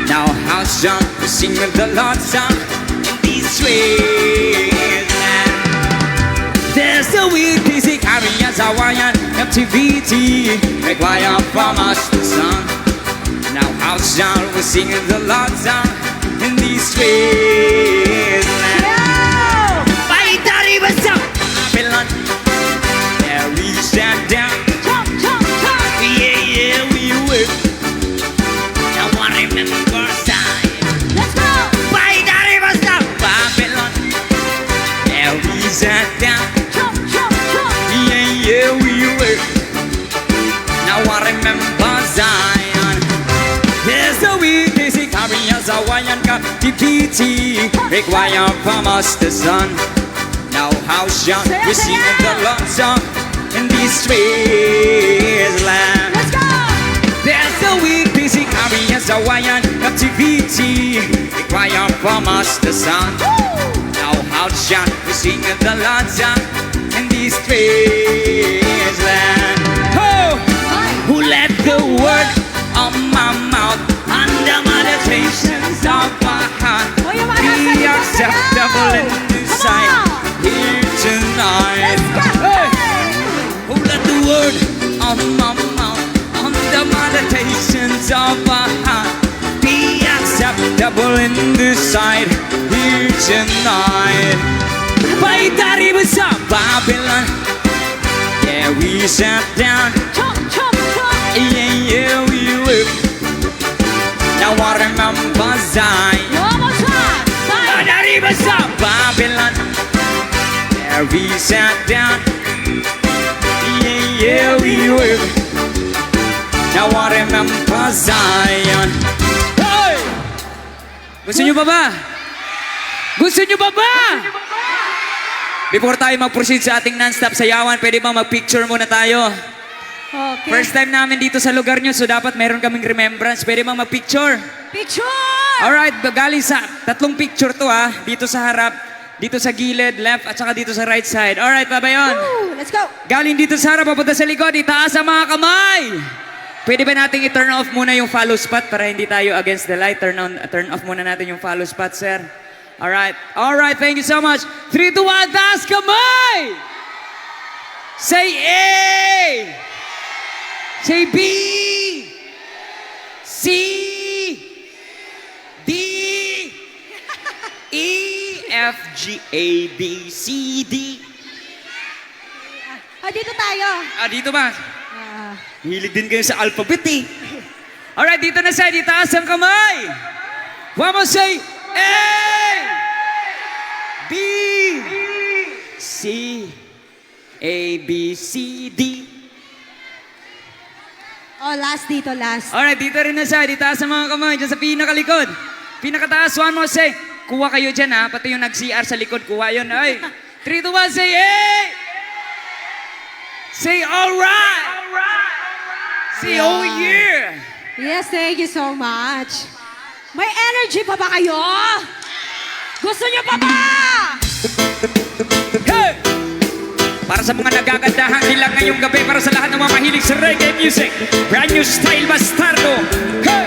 Now house jump, we sing the Lord's song in these streets. There's the weak busy carrying Hawaiian activity required from us the song. Now house jump, we sing the Lord's song in these streets. Babylon, there we sat down. Chomp, chomp, chomp. Yeah, yeah, we whip. Now I remember Zion. Let's go. By the riverside, Babylon, there we sat down. Chomp, chomp, chomp. Yeah, yeah, we whip. Now I remember Zion. There's a week, busy carrying Hawaiian captivity require from us the sun. Now house young, we sing the love song in these streets land. Let's go. There's a week busy carrying Hawaiian activity require from us the sun. Now house young, we sing the love song in these streets land. Oh, who let the word of my mouth and the meditations of my heart Oh, yung mga be nasa acceptable in His sight here tonight. Hey! Who let the word of my mouth and the meditations of my heart be acceptable in His sight here tonight. By the rivers of Babylon, yeah, we sat down. Chomp, chomp, chomp. Yeah, yeah, we whip. Now I remember Zion. One more time. By the rivers of Babylon, there we sat down. Yeah, yeah, we whip. Now I remember Zion. Hey! Gusto nyo pa ba? Gusto nyo pa ba? Before tayo mag-proceed sa ating non-stop sayawan, pwede ba mag-picture muna tayo? Okay. First time namin dito sa lugar nyo, so dapat meron kaming remembrance. Pwede bang mag-picture? Picture. Alright, galing sa tatlong picture to ha. Dito sa harap, dito sa gilid, left, at saka dito sa right side. Alright, pa ba yun? Woo, let's go. Galing dito sa harap, papunta sa likod, itaas ang mga kamay. Pwede ba nating i-turn off muna yung follow spot para hindi tayo against the light? Turn off muna natin yung follow spot, sir. Alright, thank you so much. 3, 2, 1, taas kamay! Say A! Say B! C! D! E! F, G, A, B, C, D. Dito tayo. Dito ba? Ah, Hilig din kayo sa alphabet eh. Alright, dito na siya. Itaas ang kamay. One more say, A! B! C! A, B, C, D. oh, last dito, last. Alright, dito rin na siya. Itaas ang mga kamay. Diyan sa pinakalikod. Pinakataas. One more say. Kuha kayo dyan ha. Pati yung nag-CR sa likod. Kuha yun. Ay. 3, 2, 1, say A! Say alright! Say oh yeah! Yes, thank you so much. May energy pa ba kayo? Gusto niyo pa ba? Hey! Para sa mga nagagandahang nilang ngayong gabi, para sa lahat ng mga mahilig sa reggae music, brand new style bastardo. Hey!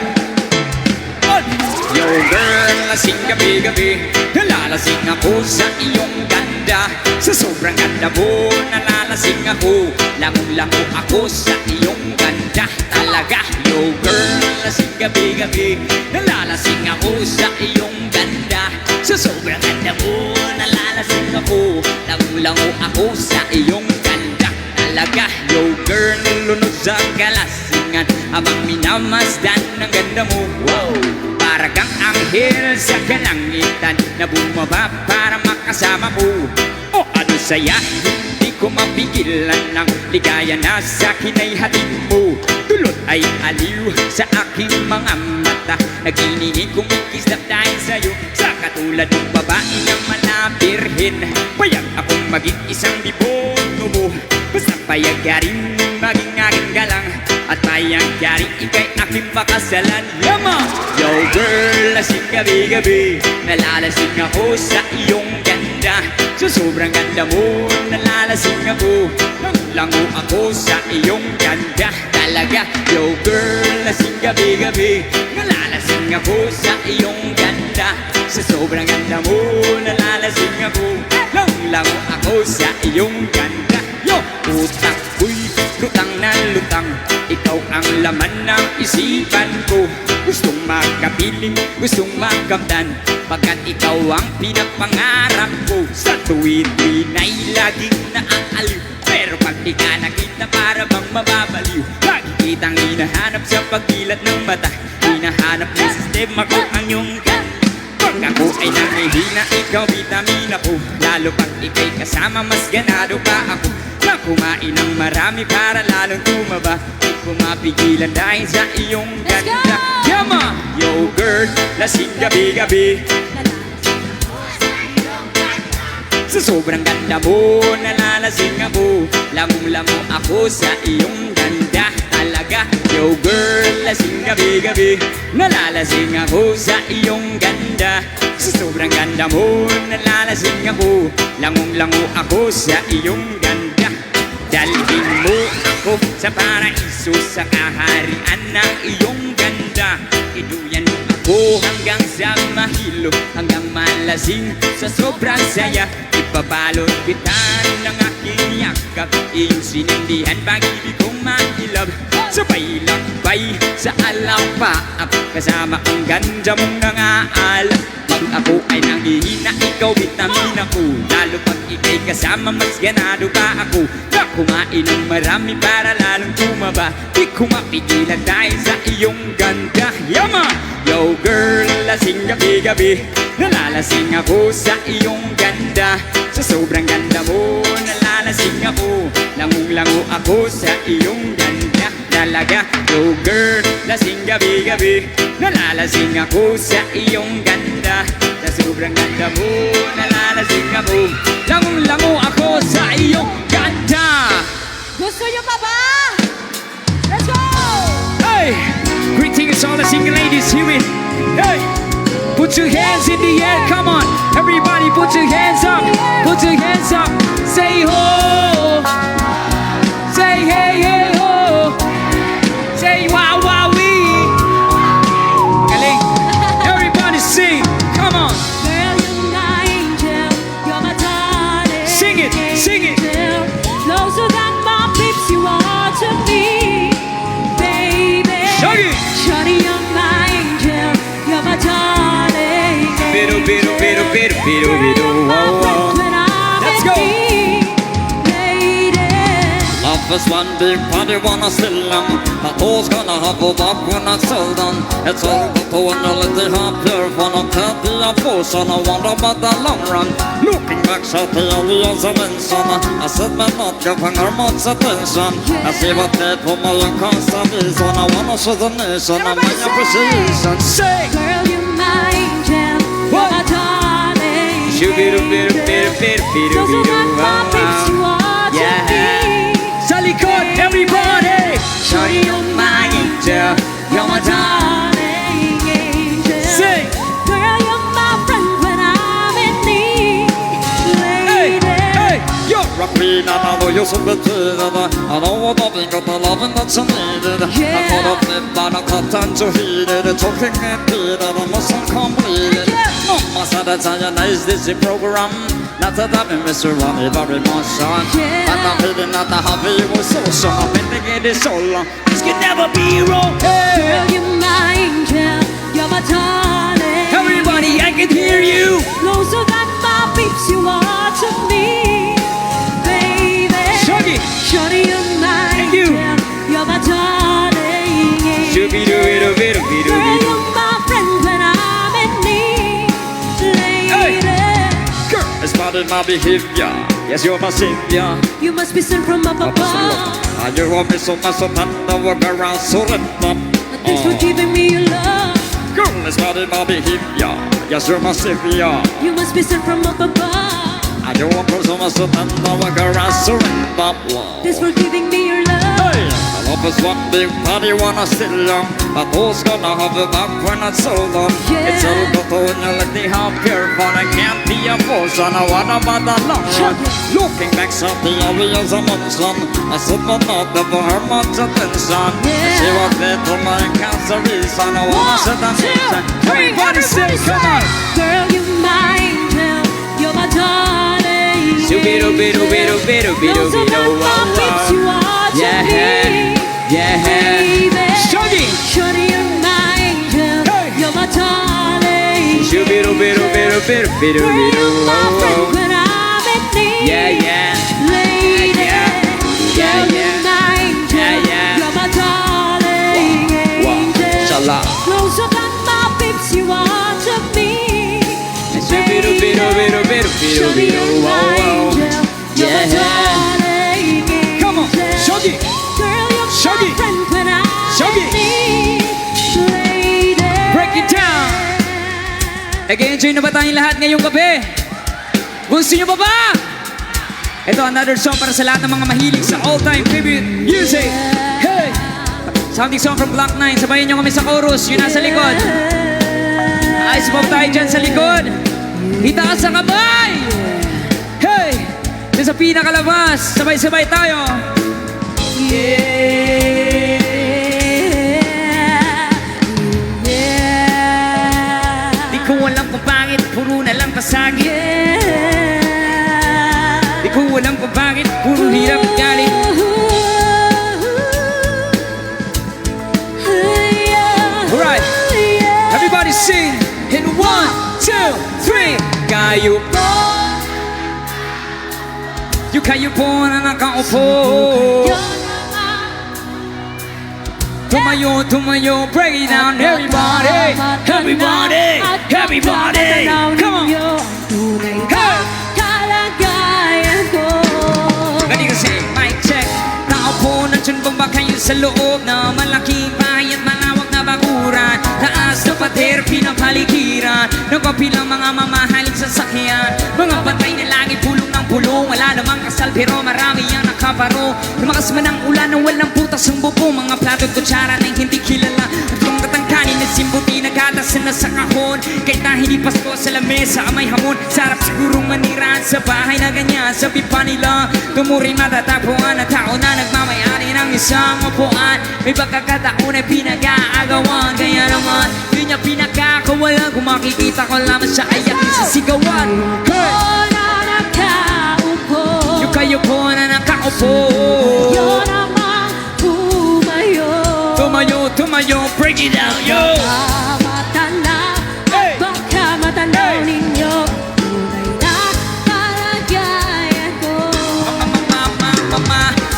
On! Yo girl, lasing gabi-gabi, nalalasing ako sa iyong ganda. Sa sobrang ganda mo, nalalasing ako, lango-lango ako sa iyong ganda. Talaga, yo girl, lasing gabi-gabi, nalalasing ako sa iyong ganda. Sa sobrang ganda mo, nalalasing ako, lango-lango ako sa iyong ganda. Talaga, yo girl, nilunod sa kalasingan, abang minamasdan ng ganda mo. Wow! Para kang anghel sa kalangitan na bumaba para makasama mo. O ano saya, hindi ko mapigilan ng ligaya na sa akin ay hatid mo. Tulot ay aliw sa aking mga mata, nagininig kong ikislap dahil sa'yo. Sa katulad ng babae na malapirhin, payag akong maging isang devoto mo. Basta payag ka rin maging aking galang, at payag bayang yari, ika'y aking pakasalan. Yama! Yo girl, lasing gabi-gabi, nalalasing ako sa iyong ganda. Sa sobrang ganda mo, nalalasing ako, nanglango ako sa iyong ganda. Talaga, yo girl, lasing gabi-gabi, nalalasing ako sa iyong ganda. Sa sobrang ganda mo, nalalasing ako, nanglango ako sa iyong ganda. Yo! Utak ko'y lutang na lutang, ikaw ang laman ng isipan ko. Gustong makapiling, gustong makamtan, pagkat ikaw ang pinapangarap ko. Sa tuwid-tuwid na'y laging naaaliw, pero pag di ka nakita para bang mababaliw. Lagi kitang hinahanap sa pagkilat ng mata, hinahanap ng sistema ko ang iyong ganda. Pag ako ay nangihina, ikaw vitamina ko, lalo pag ika'y kasama mas ganado pa ako. Na kumain ng marami para lalong tumaba, di ko mapigilan dahil sa iyong ganda. Yama! Yo girl, lasing gabi-gabi, sa sobrang ganda mo, nalalasing ako, lamong-lamo ako sa iyong ganda. Talaga, yo girl, lasing gabi-gabi, nalalasing ako sa iyong ganda. Sa sobrang ganda mo, nalalasing ako, langong-lango ako sa iyong ganda. Dalhin mo ako sa paraiso, sa kaharian ng iyong ganda. Iduyan mo ako hanggang sa mahilo, hanggang malasing sa sobrang saya. Ipabalot kita ng aking yakap, iyong sinindihan pag-ibig kong mailab. Sabay lakbay sa alapaap, kasama ang ganda mong nangaalap. Pag ako ay nanghihina, ikaw vitamina ko, lalo pag ika'y kasama mas ganado pa ako. Na kumain ng marami para lalong tumaba, di ko mapigilan dahil sa iyong ganda. Yama! Yo girl, lasing gabi-gabi, nalalasing ako sa iyong ganda. Sa sobrang ganda mo, nalalasing ako, langong-lango ako sa iyong ganda. Talaga, yo girl, lasing gabi-gabi, nalalasing ako sa iyong ganda. Sa sobrang ganda mo, nalalasing ako, langong-lango ako sa iyong ganda. Gusto nyo pa ba? Let's go! Hey! Greetings all the single ladies, hear it. Hey! Put your hands in the air, come on. Everybody put your hands up. Put your hands up. Say ho. Say hey, hey ho. Say wow, wow, wee. Galing. Everybody sing. Come on. Girl, you're my angel, you're my darling. Sing it, sing it. Angel. Closer than my lips you are to me, baby. Shaggy. Shawty, you're my angel, you're my darling. Biru, biru, biru, biru, biru, biru, wow, wow. Let's go. Love is one big party, wanna still them. A toes gonna hobble up when I sell them. It's all the to when you let the heart pure. Wanna cut the force on, I wonder about the long run. Looking back, shot the aliens of Vinson. I said, man, not giving her much attention. I see what they put my young constellation. I wanna show the nation of my appreciation. Say. Girl, you're my angel, you're my darling. Shubiru, biru, biru, biru, biru, Closer biru, than my wow, lips you wow. are to Yeah. me. Salikot, everybody. Shawty, you're my angel, you're my darling. Angel. Sing. Girl, you're my friend when I'm in need. Hey, Lady. hey. Yo. Rock me, I know you're so better. I know what I've got the loving that's needed. I caught up in by the cotton to heat it. Talking and beat it, I must complete it. Mama said that's how you nice this program. Not that I've been Mr. Ronnie very much son. Yeah. And I'm feeling that the hobby was so strong. I've been thinking it so long. This could never be wrong. Hey. Girl, you're my angel, you're my darling. Everybody, I can hear you. Closer than my peeps you are to me, baby. Shaggy. Shawty, you're my Thank you. angel, you're my darling. Shubiru, biru, biru, biru, Girl, biru. you're my friend when I'm in need, lady. Girl, it's part of my behavior. Yes, you're my savior. You must be sent from up above. And you want me so much so tender, walk around so lit up. Thanks for giving me your love. Girl, it's part of my behavior. Yes, you're my savior. You must be sent from up above. I do want Christmas to tend to a surrender. Thanks for giving me your love. I love is one big party when I still young. But who's gonna have it back when it's so long? Yeah. It's all the phone you let me have pure fun. I can't be a force and I wanna about the long run. Looking back at the obvious a monson. I said my not never heard much attention. Yeah. She was there to my cancer reason. I wanna One, set a two, nation. three, Everybody say, come on. Girl, you're my angel, you're my darling. Shoo-be-doo-be-doo-be-doo-be-doo-be-doo, Those are my wow, puppets wow. you are to Yeah, me. yeah. Baby. Shuggy. Shorty, you're my angel, you're my darling. Girl, Shoo-be-doo-be-doo-be-doo-be-doo-be-doo, you're my wow, friend wow. when I'm in need. Yeah. Lady, Yeah. girl, Yeah. you're my angel, Yeah. you're my darling angel. Shala. Closer than my pips, you are to me. Shoo-be-doo-be-doo-be-doo-be-doo-be-doo, wow, wow. Yeah. Come on, Shuggy. Girl, you're Shuggy. my friend when I'm Shuggy. in need. Lady. Break it down. Nag-enjoy na ba tayong lahat ngayong gabi? Gusto nyo pa ba? Ito, another song para sa lahat ng mga mahilig sa all-time tribute music. Hey! Sounding song from Block 9. Sabayin nyo kami sa chorus. Yun nasa likod. Ayos pa tayo dyan sa likod. Itaas sa kamay! Hey! Dyan sa pinakalabas. Sabay-sabay tayo. Di ko alam kung bakit puro na lang pasagit. Di ko alam kung bakit puro hirap at galit. Alright, everybody sing in 1, 2, 3. Kayo po. Yung kayo po na nakaupo. Tumayo, break it down, everybody. Everybody, everybody. Come on. Hey! Kalagayan ko. Ready to say, mic check. Nakaupo, nandyan bang ba kayo sa loob na malaking bahay at malawak na bakuran? Taas na pader, pinapaligiran. Nagpapilang mga mamahaling sasakyan. Mga bantay na lagi pulong ng pulong. Wala namang kasal pero marami ang nakaparo. Lumakas man ang ulan na walang putas ang bubong. Mga plato at kutsara na hindi kilala. At kung katangkanin na simbuti na gatas na sa kahon. Kahit na hindi pasko sa lamesa may hamon. Sarap sigurong maniraan sa bahay na ganyan. Sabi pa nila, tumuring matatagpuan na tao na nagmamayari ng isang upuan. May pagkakataon ay pinag-aagawan. Kaya naman, di niya pinagkakawalan. Kung makikita ko lamang siya ay aking sisigawan. Hey! Yung kayo po na nakaupo. Yun naman Tumayo, break it down, yo! Baka matanaw ninyo. Tunay na kalagayan ko. Mama,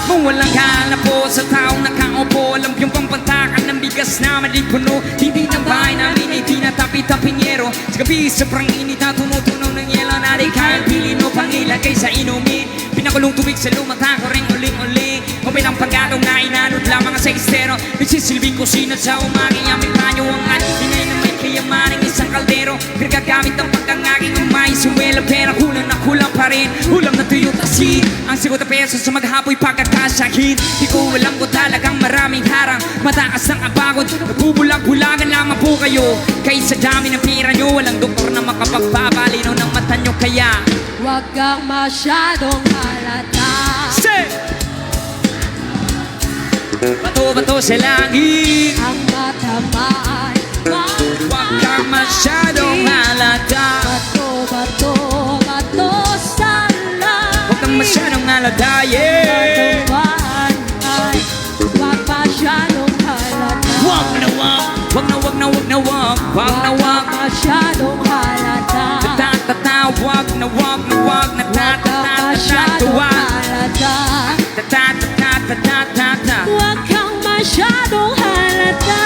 mawalang gana po sa taong nakaupo. Alam yung pampantakan ng bigas na malipuno. Hindi ng bahay namin ay tinatapi-tapinyero. Sa gabi, sobrang init na tumutunaw ng yelo. Na di kayang pilin o pangilagay sa inumin. Pinakulong tubig sa lumata ko rin uling-uling. Mabilang pagkatong na inanod lamang sa estero. Nagsisilbing kusina sa umaging aming banyo. Ang ating na may kayamaning isang kaldero. Pinagamit ang pagkangaging umay. Sumwela pera, kulang na kulang pa rin. Ulam na tuyo tasin. Ang 50 pesos sa maghapoy pagkakasyahin. Di ko alam ko talagang maraming harang. Mataas ng abagod, nagbubulag-bulagan lamang po kayo. Kahit sa dami ng pera nyo, walang doktor na makapagpabalinaw ng mata nyo. Kaya Huwag kang masyadong halata. say! Bato-bato sa langit. Ang matamaan. Huwag kang masyadong halata. Bato sa langit. Huwag kang masyadong halata, yeah. Matamaan ay huwag masyadong halata. Wag na wag. Masyadong halata. Ta-ta-ta, wag na ta-ta-ta-ta-ta. halata. Ta-ta-ta-ta-ta-ta. Huwag kang masyadong halata.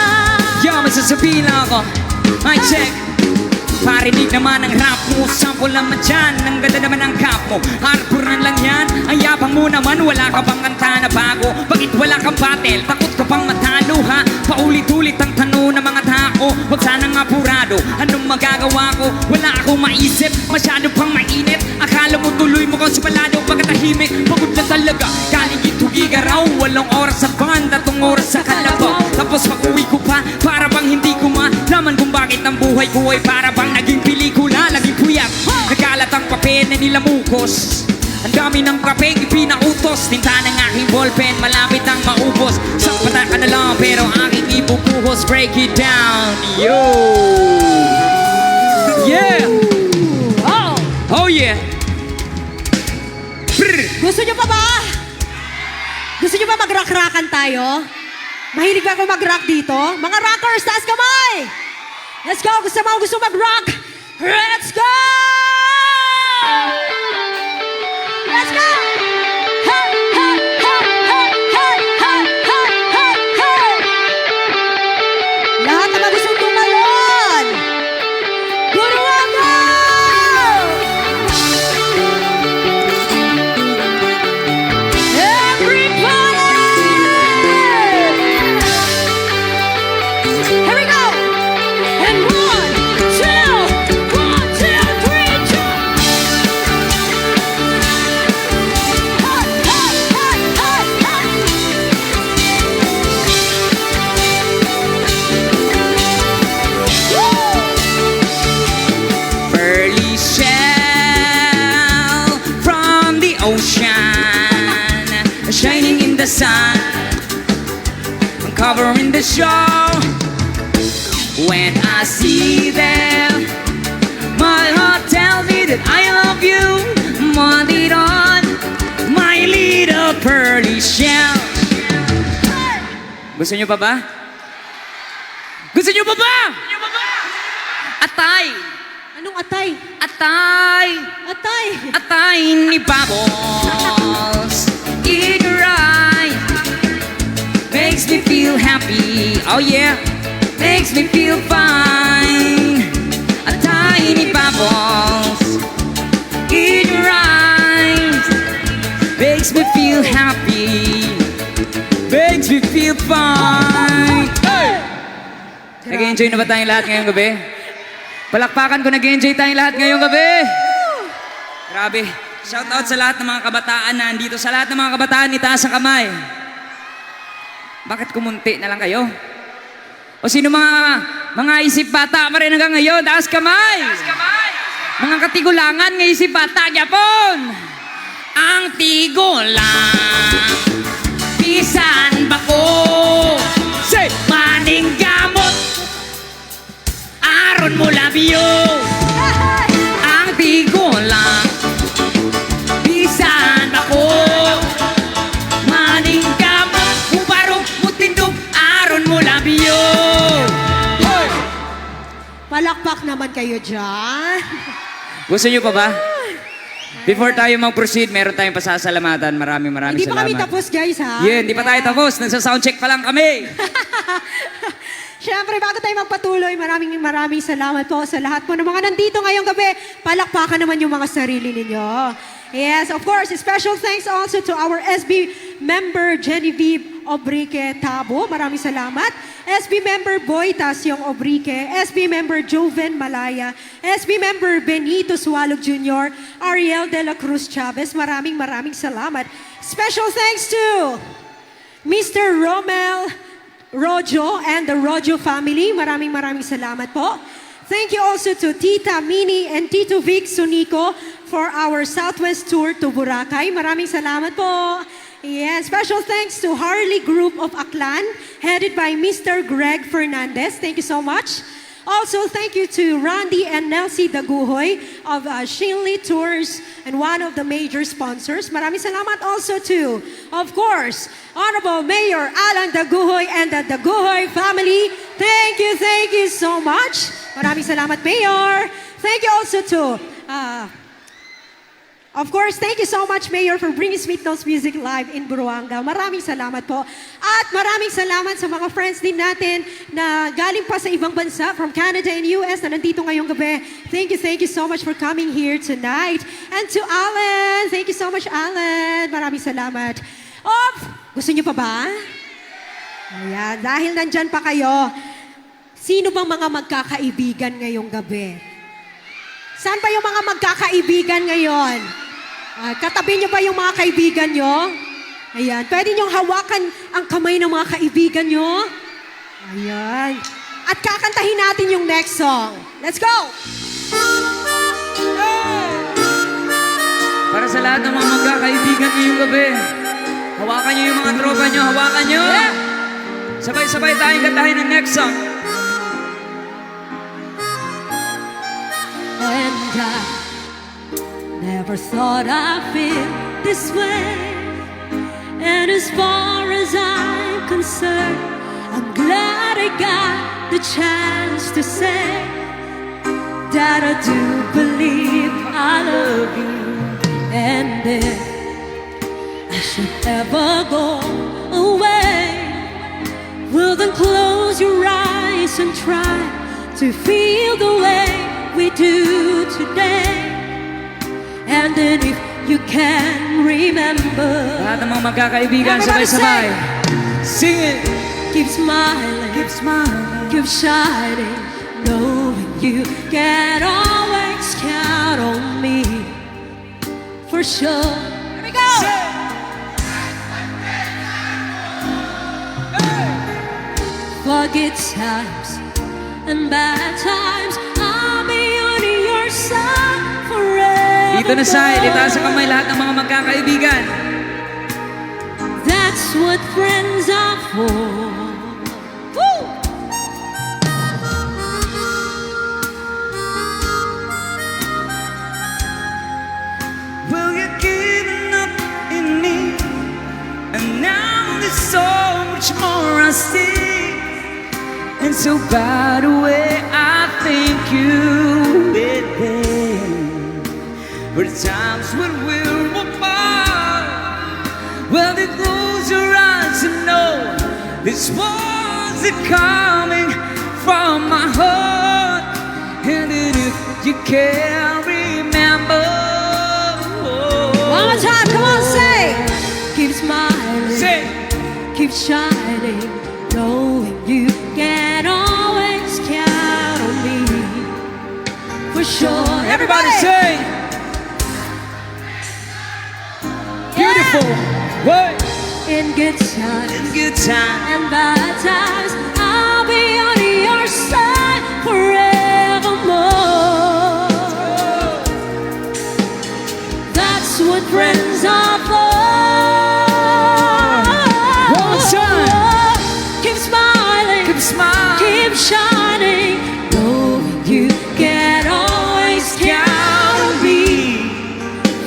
Yo, masasabihin lang ako. Mic check. Parinig naman ang rap mo. Sample naman dyan. Ang ganda naman ang cap mo. Hardcore lang yan. Ang yabang mo naman. Wala ka bang kanta na bago? Bakit wala kang battle? Takot ka pang matalo ha? Paulit-ulit ang tanong ng mga tao. ako, wag sanang apurado. Anong magagawa ko? Wala akong maisip, masyado pang mainit. Akala mo tuloy mo kung si palado, pagkatahimik, pagod na talaga. Kaligid-tugiga raw, walong oras sa van, 3 oras sa kalabaw. Tapos pag-uwi ko pa, para bang hindi ko malaman kung bakit ang buhay ko ay para bang naging pelikula, naging puyat. Nagkalat ang papel na nilamukos. Ang dami ng kapeng ipinautos. Tinta ng aking ballpen, malapit ang maubos. Sakpata ka na lang pero aking ibubuhos. Break it down, yo! Yeah! Oh yeah! Brr. Gusto nyo pa ba? Gusto nyo ba mag-rock-rockan tayo? Mahilig ba ako mag-rock dito? Mga rockers, taas kamay! Let's go! Gusto mag-rock? Let's go! Let's go! Hey, hey, hey, hey, hey, hey, hey, hey, hey! Lahat na gustong tumalon! Buruanga! Here we go! And 1, 2, 3, jump! Hey, hey, hey, hey, hey! Woo! Pearly shell from the ocean, shining in the sun, covering the shore. When I see them, my heart tells me that I love you more than on my little pearly shell. Gusto niyo pa ba? Gusto niyo pa ba? Atay! Anong atay? Atay! Atay! Atay ni Bubbles in your eyes makes me feel happy. Oh yeah, makes me feel fine. A tiny bubbles in your eyes makes me feel happy. Makes me feel fine. Hey! Nag-enjoy na ba tayong lahat ngayong gabi? Palakpakan ko, nag-enjoy tayong lahat ngayong gabi. Grabe. Shout out sa lahat ng mga kabataan na andito. Sa lahat ng mga kabataan, itaas ang kamay. Bakit kumunti na lang kayo? O sino mga isip bata pa rin hanggang ngayon? Taas kamay! Mga katigulangan ng isip bata, Japon! Ang tigulang, pisan bako, say, maning gamot, aron mo labiyo. Ang tigulang, pisan bako, maning gamot, ubarong mutindog, aron mo labiyo. Palakpak naman kayo dyan. Gusto niyo pa ba? Before tayo mag-proceed, meron tayong pasasalamatan. Maraming Hindi pa salamat. kami tapos, guys, ha? Yeah, hindi pa tayo tapos. Nagsa-soundcheck pa lang kami. Siyempre, bago tayo magpatuloy, maraming salamat po sa lahat po ng mga nandito ngayong gabi. Palakpakan naman yung mga sarili ninyo. Yes, of course, special thanks also to our SB member Genevieve Obrique Tabo. Maraming salamat. SB member Boy Tasyong Obrique, SB member Joven Malaya, SB member Benito Sualog Jr., Ariel De La Cruz Chavez. Maraming salamat. Special thanks to Mr. Romel Rojo and the Rojo family. Maraming salamat po. Thank you also to Tita Mini and Tito Vic Sunico for our Southwest tour to Boracay. Maraming salamat po. Yes, special thanks to Harley Group of Aklan, headed by Mr. Greg Fernandez. Thank you so much. Also, thank you to Randy and Nelsie Daguhoy of Shinley Tours and one of the major sponsors. Maraming salamat also to, of course, Honorable Mayor Alan Daguhoy and the Daguhoy family. Thank you so much. Maraming salamat, Mayor. Thank you also to, of course, thank you so much, Mayor, for bringing Sweet Notes Music live in Buruanga. Maraming salamat po. At maraming salamat sa mga friends din natin na galing pa sa ibang bansa, from Canada and US, na nandito ngayong gabi. Thank you so much for coming here tonight. And to Alan, thank you so much, Alan. Maraming salamat. Gusto niyo pa ba? Ayan, dahil nandyan pa kayo, Sino bang mga magkakaibigan ngayong gabi? Saan ba yung mga magkakaibigan ngayon? Katabi niyo ba yung mga kaibigan niyo? Ayan. Pwede niyong hawakan ang kamay ng mga kaibigan niyo? Ayan. At kakantahin natin yung next song. Let's go! Para sa lahat ng mga magkakaibigan ngayong gabi, hawakan niyo yung mga tropa niyo, hawakan niyo! Sabay-sabay tayong kantahin ang next song. And I never thought I'd feel this way. And as far as I'm concerned, I'm glad I got the chance to say that I do believe I love you. And if I should ever go away, well then close your eyes and try to feel the way we do today. And then if you can remember, Lahat ng mga magkakaibigan, Everybody sabay-sabay. Sing it! keep smiling, keep shining, knowing you can always count on me for sure. Here we go. For good times and bad times, I'll be on your side forever. Dito na side, itaas ang kamay lahat ng mga magkakaibigan. That's what friends are for. Woo! Well, you're giving up in me, and now there's so much more I see. And so, by the way, I thank you, baby. For the times when we're apart, well, they close your eyes and know these words are coming from my heart. And then if you can't remember, One more time, come on, say. Keep smiling, say, keep shining, knowing you can always count on me for sure. everybody say, beautiful, what? In good times In good time. and bad times, I'll be on your side forevermore. That's what friends are for. One more time. Keep smiling, Keep smiling. keep shining, knowing you can always count on me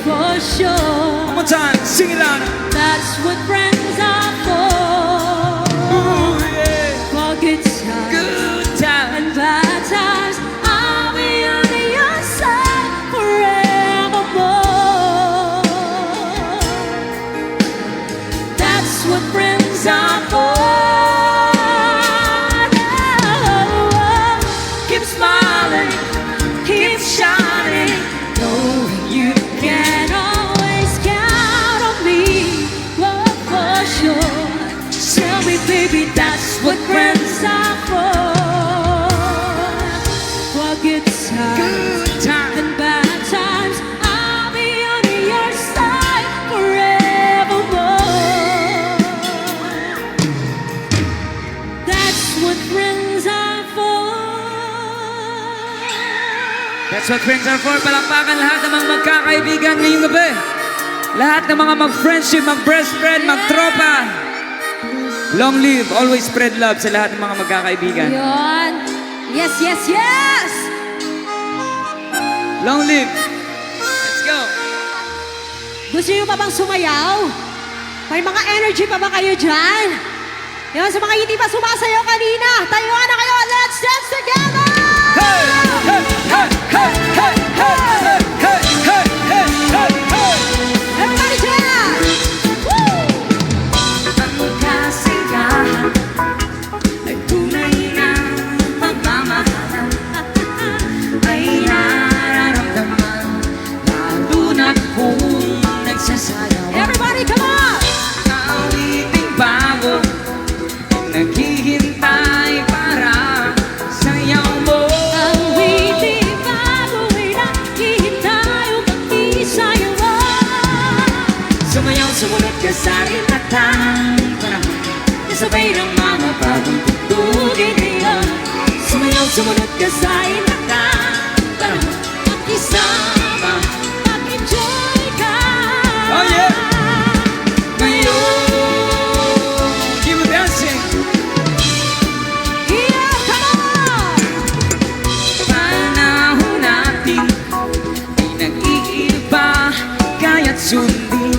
for sure. One more time, sing it loud. That's what friends are for. Ooh, yeah. For good times Good time. and bad times, I'll be on your side forevermore. That's what friends are for. Keep smiling, keep shining, knowing you can always count on me. Oh, for sure. Tell me, baby, that's what friends are for. For good times Good time. and bad times, I'll be on your side forevermore. That's what friends are for. That's what friends are for. Palakpakan lahat ng mga magkakaibigan ngayong gabi. Lahat ng mga mag-friendship, mag-best friend, mag-tropa. Long live, always spread love sa lahat ng mga magkakaibigan. Yun. Yes, yes, yes! Long live. Let's go. Gusto niyo pa bang sumayaw? May mga energy pa ba kayo dyan? Yan, sa mga hindi pa sumasayaw kanina, tayuan na kayo. Let's dance together! Hey, hey, hey, hey, hey, hey, hey, hey, hey, hey, hey. Everybody dance! Woo! Ang kasiyahan ay tunay na pagmamahalan ay nararamdaman lalo na't kung nagsasayaw. Everybody, come on! Awiting bago naghihintay para ka sa itatang panahon. Kasabay ng mga bagong tugtugin ngayon. Sumayaw, sumunod ka sa itatang panahon. Makisama, mag-enjoy ka. Oh, yeah. Ngayon. Keep it dancing. Yeah, come on! Panahon natin ay nag-iiba, kaya't sundin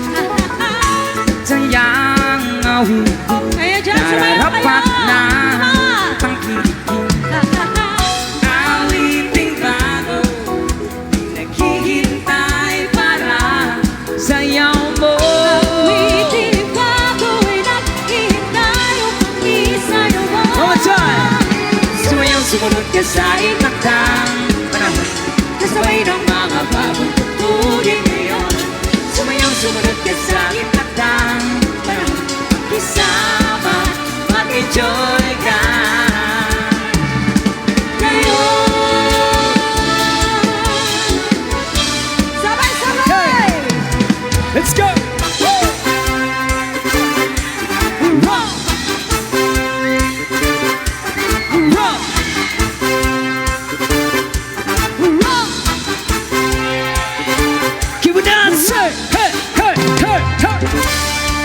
sayang awitin Kaya dyan, sumayaw nararapat kayo! na Come on! tangkilikin. Awiting bago, naghihintay para sayaw mo. Awiting bago ay naghihintay upang isayaw mo. One more time. Sumayaw, sumunod ka sa itakdang panahon. Kasabay ng mga bagong tugtugin ngayon. Sumayaw, sumunod ka sa itakdang panahon. Kisama, mag-enjoy ka. Ngayon. Sabay-sabay! Let's go. Rock! Rock! Rock! Keep it dancing. Hey, hey, hey, hey.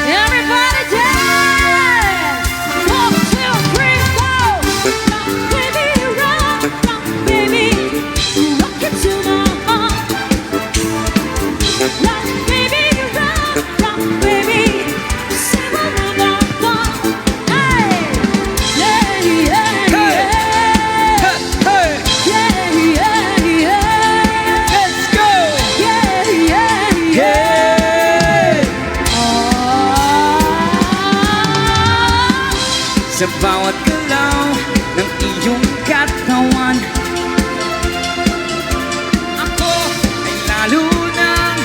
Everybody dance! 1, 2, 3, 4! Baby, rock, rock, baby, rock it to my heart. Rock, baby, rock, baby, sing around the clock. Hey, yeah, yeah, Hey. yeah, Hey, yeah, yeah, yeah, let's go. yeah, yeah, yeah. Hey. Sa bawat galaw ng iyong katawan, ako ay lalo nang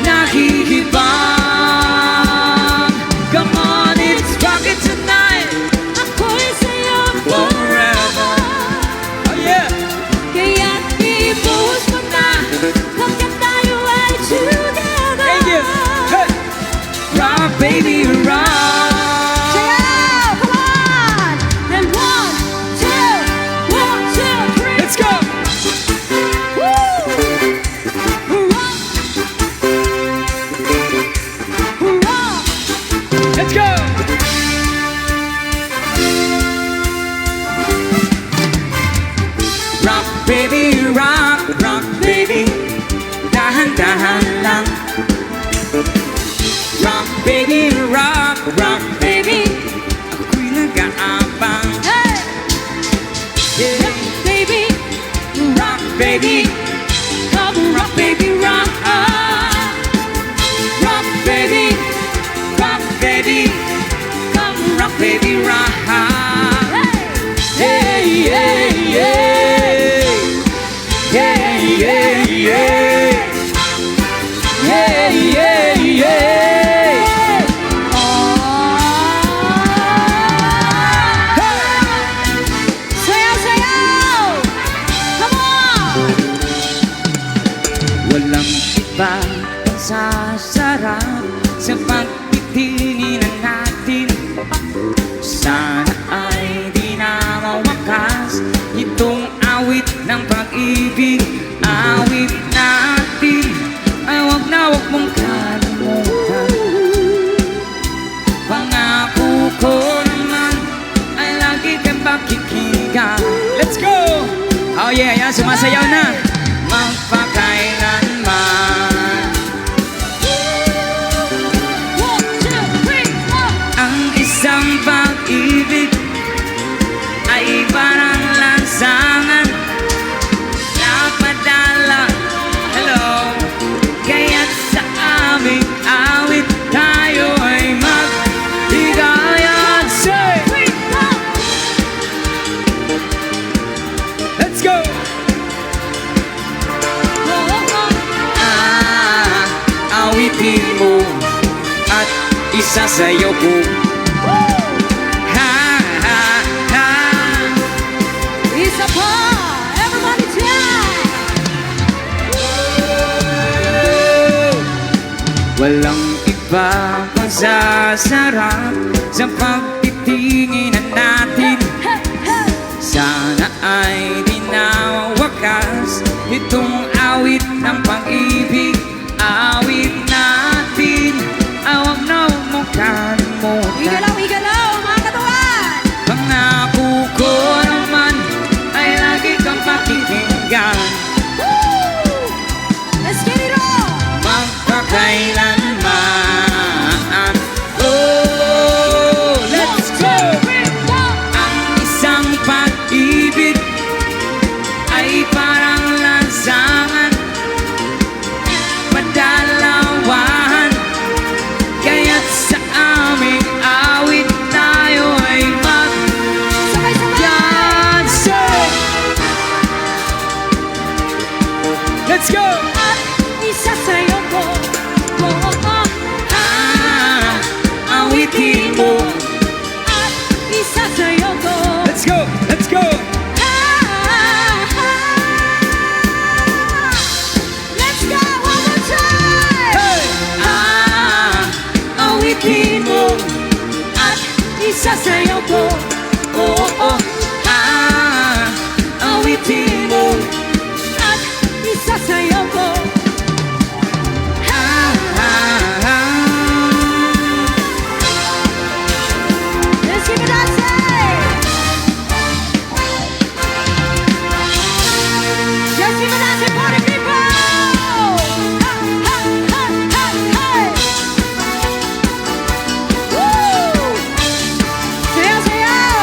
nahihibang. Come on, it's rocket tonight. Ako'y sa'yo Forever. Oh yeah. Kaya't ibuhos mo na hanggang tayo ay together. Thank you. Hey. Rock, baby, rock. Sayaw! Come on! And 1, 2, 1, 2, 3. Let's go. Woo! Rock! Rock! Let's go. Rock, baby, rock, baby. Dahan-dahan lang. Rock, baby, rock, baby. Ako'y nag-aabang. Hey! Yeah. Rock, baby! Rock, baby. Come rock, baby, rock! Rock, baby. Rock, baby. Come Rock, baby, rock. Hey! Yeah, yeah, yeah. Yeah, yeah, yeah. Yeah, yeah, yeah. Sayaw, sayaw! Come on! Walang iba ang sasarap sa pagtitingin natin. Sana ay di na mawakas itong awit ng pag-ibig. Awit natin ay wag na wag mong kalimutan. Pangako ko naman ay lagi kang pakikinggan. Let's go! Oh yeah, yan, sumasayaw na. Magpakailanman 1, 2, 3, 4. ang isang pag-ibig ay parang lansangan na padala. Hello, kaya't sa aming awit tayo ay mag-higayan. Say, let's go! Awitin mo at isasayaw ko. Ha, ha, ha. Isa pa! Everybody dance! Walang iba pang magsasarap sa pagtitinginan natin. Sana ay di na wakas itong awit ng pag-ibig. Awit natin, awag na mong kalimutan. Igalaw, mga katawan! Pangako ko naman ay lagi kang pakikinggan. Woo! Let's get it on! Magpakailanman. Oh, let's go! Ang isang pag-ibig ay parang lansangan, padalawahan. Kaya't sa aming awit tayo ay mag-dancing. Let's go! At isa sa'yo ko, Awitin mo. at isa sa'yo ko. Let's go! Let's go! Let's go, one more time! Hey! Awitin mo. At isa sa'yo ko. Awitin mo. At isa sa'yo ko. Let's keep it dancing! Just keep it dancing, party people! Hey, hey, hey, hey, hey! Woo! Sayaw, sayaw!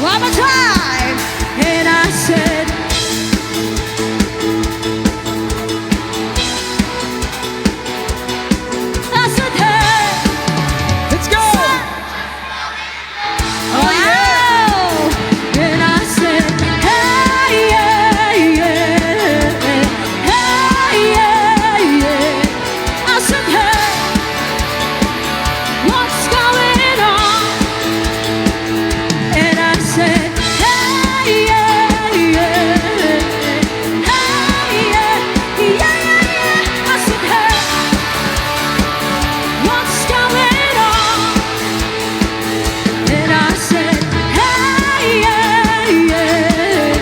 One more time. And I said, hey. Let's go! Oh yeah! And I said, hey, yeah, yeah, hey, yeah, yeah. I said, hey, what's going on? And I said, hey, yeah, yeah, hey, yeah, yeah. I said, hey, what's going on? And I said, hey, yeah, yeah,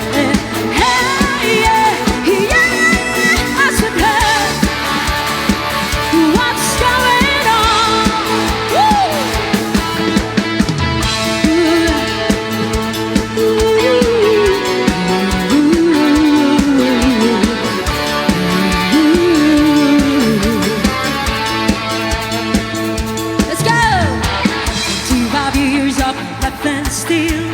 hey, yeah, yeah. I said, hey, what's going on? Let's go! 25 years of left and still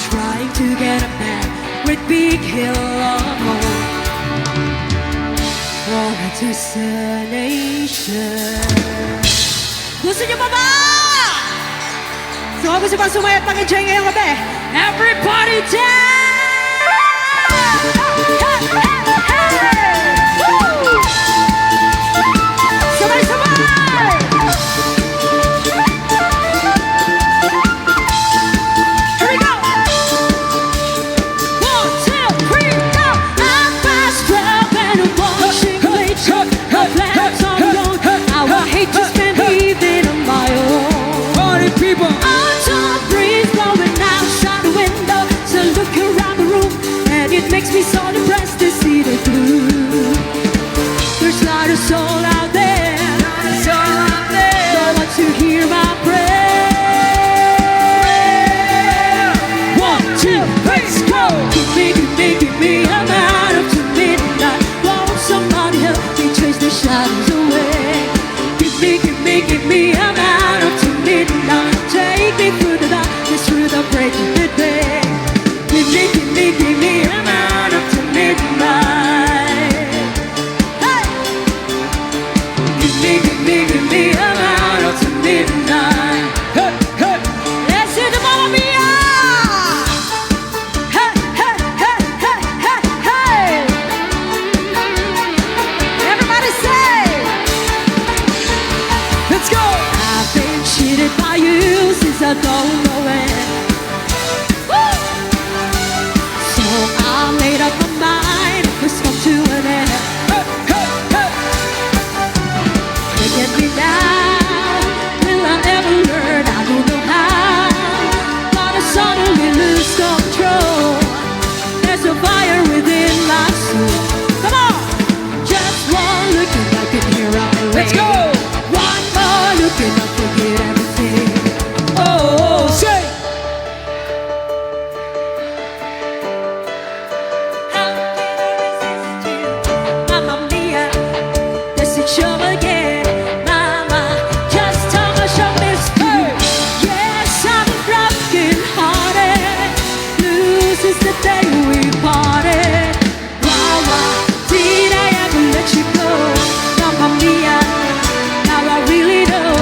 trying to get a man with big hill of hope for a destination. Gusto niyo pa ba? So, gusto ba sumayat mag-enjoy ngayong gabi? Everybody dance! Hey, hey, hey! Woo! Sabay-sabay! Here we go! 1, 2, 3, go! I'm past 12 and I'm washing plates. My plans are blown. How I hate to spend evening on my own. Party people! Autumn breeze blowing outside the window. So look around the room and it makes me so depressed to see the blue. There's not a soul out there. No one to hear my prayer. 1, 2, let's go! Give me, I'm out up to midnight. Won't somebody help me chase the shadows away? Give me, I'm out up to midnight. Take me through the darkness, through the break of the day. Give me, I'm out up to midnight. Hey! Give me, I'm out up to midnight. Hey, hey! Let's hit the Mamma Mia! Hey, hey, hey, hey, hey, hey! Everybody say! Let's go! I've been cheated by you since I don't know when. Woo! So I made up my mind, let's come to an end. Hey, hey, hey! Look at me now, will I ever learn? I don't know how, but I suddenly lose control. There's a fire within my soul. Come on! Just one look and I can hear out the Let's go! One more look and I forget everything. Oh, Say! how can I resist you? Mamma mia, this is show again. Mama, just how much I missed you. Yes, I'm broken hearted. This is the day we parted. Mama, did I ever let you go? Mamma mia, now I really know.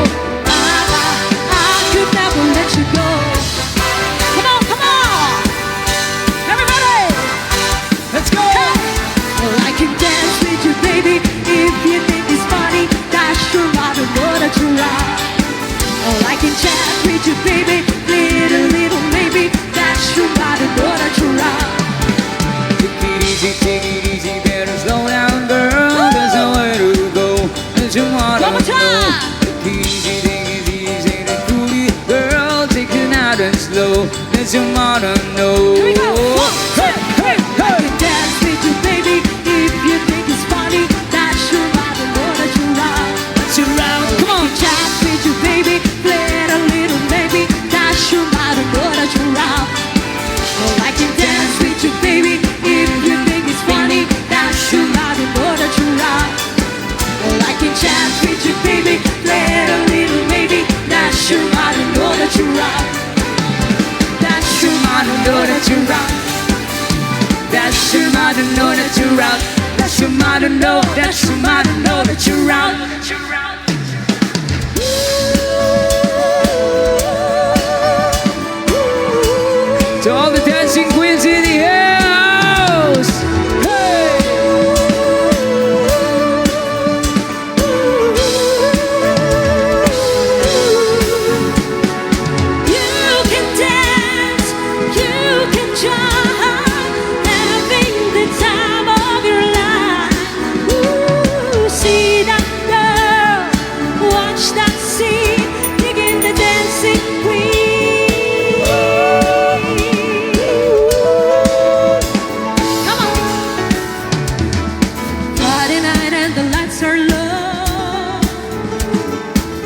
Mama, I could never let you go. Come on, come on, everybody. Let's go! Well, I can dance with you, baby, if you think it's funny. That's true, I don't know that you're right. Oh, I can chat with you, baby, little, maybe. That's true, I don't know that you're right. Take it easy, better slow down, girl. There's nowhere to go. There's you wanna One more time. know. Take it easy, coolly, girl. Take it out and slow. There's you wanna know. Here we go. 1, 2, Hey, 3. hey, I hey! can dance with you, baby, if you think it's funny. That's true, I don't know that you're right. Let's you round, come I on! can chat with you, baby, little, maybe. That's true, I don't know that you're right. Oh, I can dance with you, baby, if you think it's funny. That's true, I don't know that you're right. Oh, I can chat with you, baby, little, maybe. That's true, I don't know that you're right. That's true, I don't know. mother know that you're out. Let your mother know, let your mother know that you're out. To all the dancing queens in the house, hey! You can dance, you can jump, having the time of your life. Ooh, see that girl, watch that scene, digging the dancing queen. Come on. Friday night and the lights are low,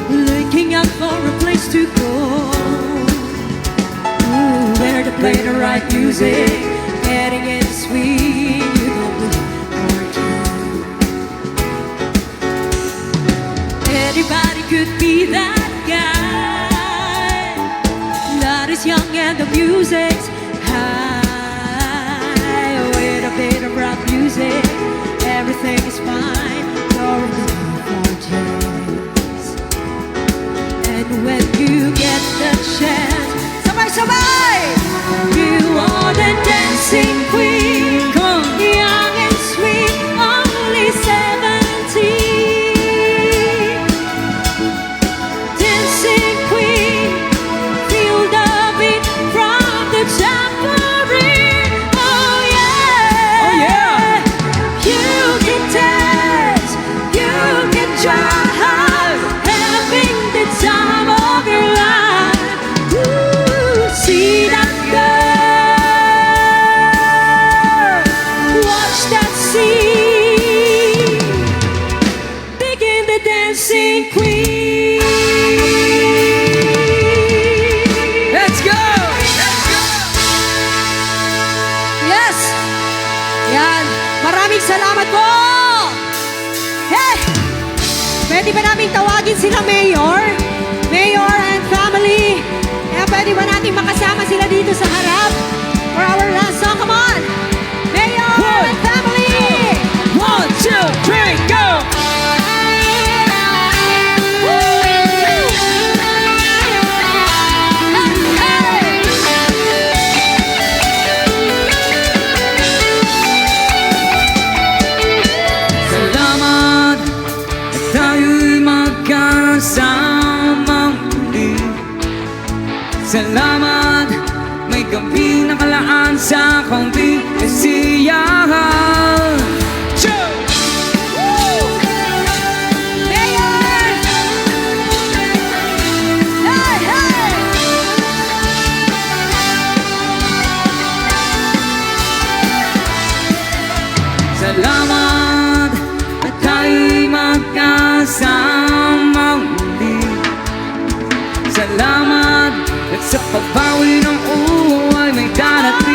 looking out for a place to go. Ooh, where to play the right music, getting it sweet, you don't believe anybody could be that guy, not as young and the music's high. With a bit of rock music, everything is fine. You're in the forties, and when you get the chance, sabay sabay, you are the dancing queen. Come on. Young and sweet, only 17. Dancing queen, feel the beat from the tambourine. Oh yeah, Oh, yeah. You can dance, you can jive, having the time of your life. Ooh, see that girl, watch that scene, begin the dancing queen. Let's go! Yes! Yan. Maraming salamat po! Hey! Pwede ba namin tawagin sila Mayor? Mayor and family. Kaya pwede ba natin makasama sila dito sa harap? For our last song, come on! Mayor and family! 1, 2, 3, go! Salamat at tayo'y magkasama muli. Salamat, may gabi nakalaan sa kaunting kasiyahan. Mayor! Hey, hey! Salamat at tayo'y magkasama muli. Salamat at sa pagbawi ng uwan may darating.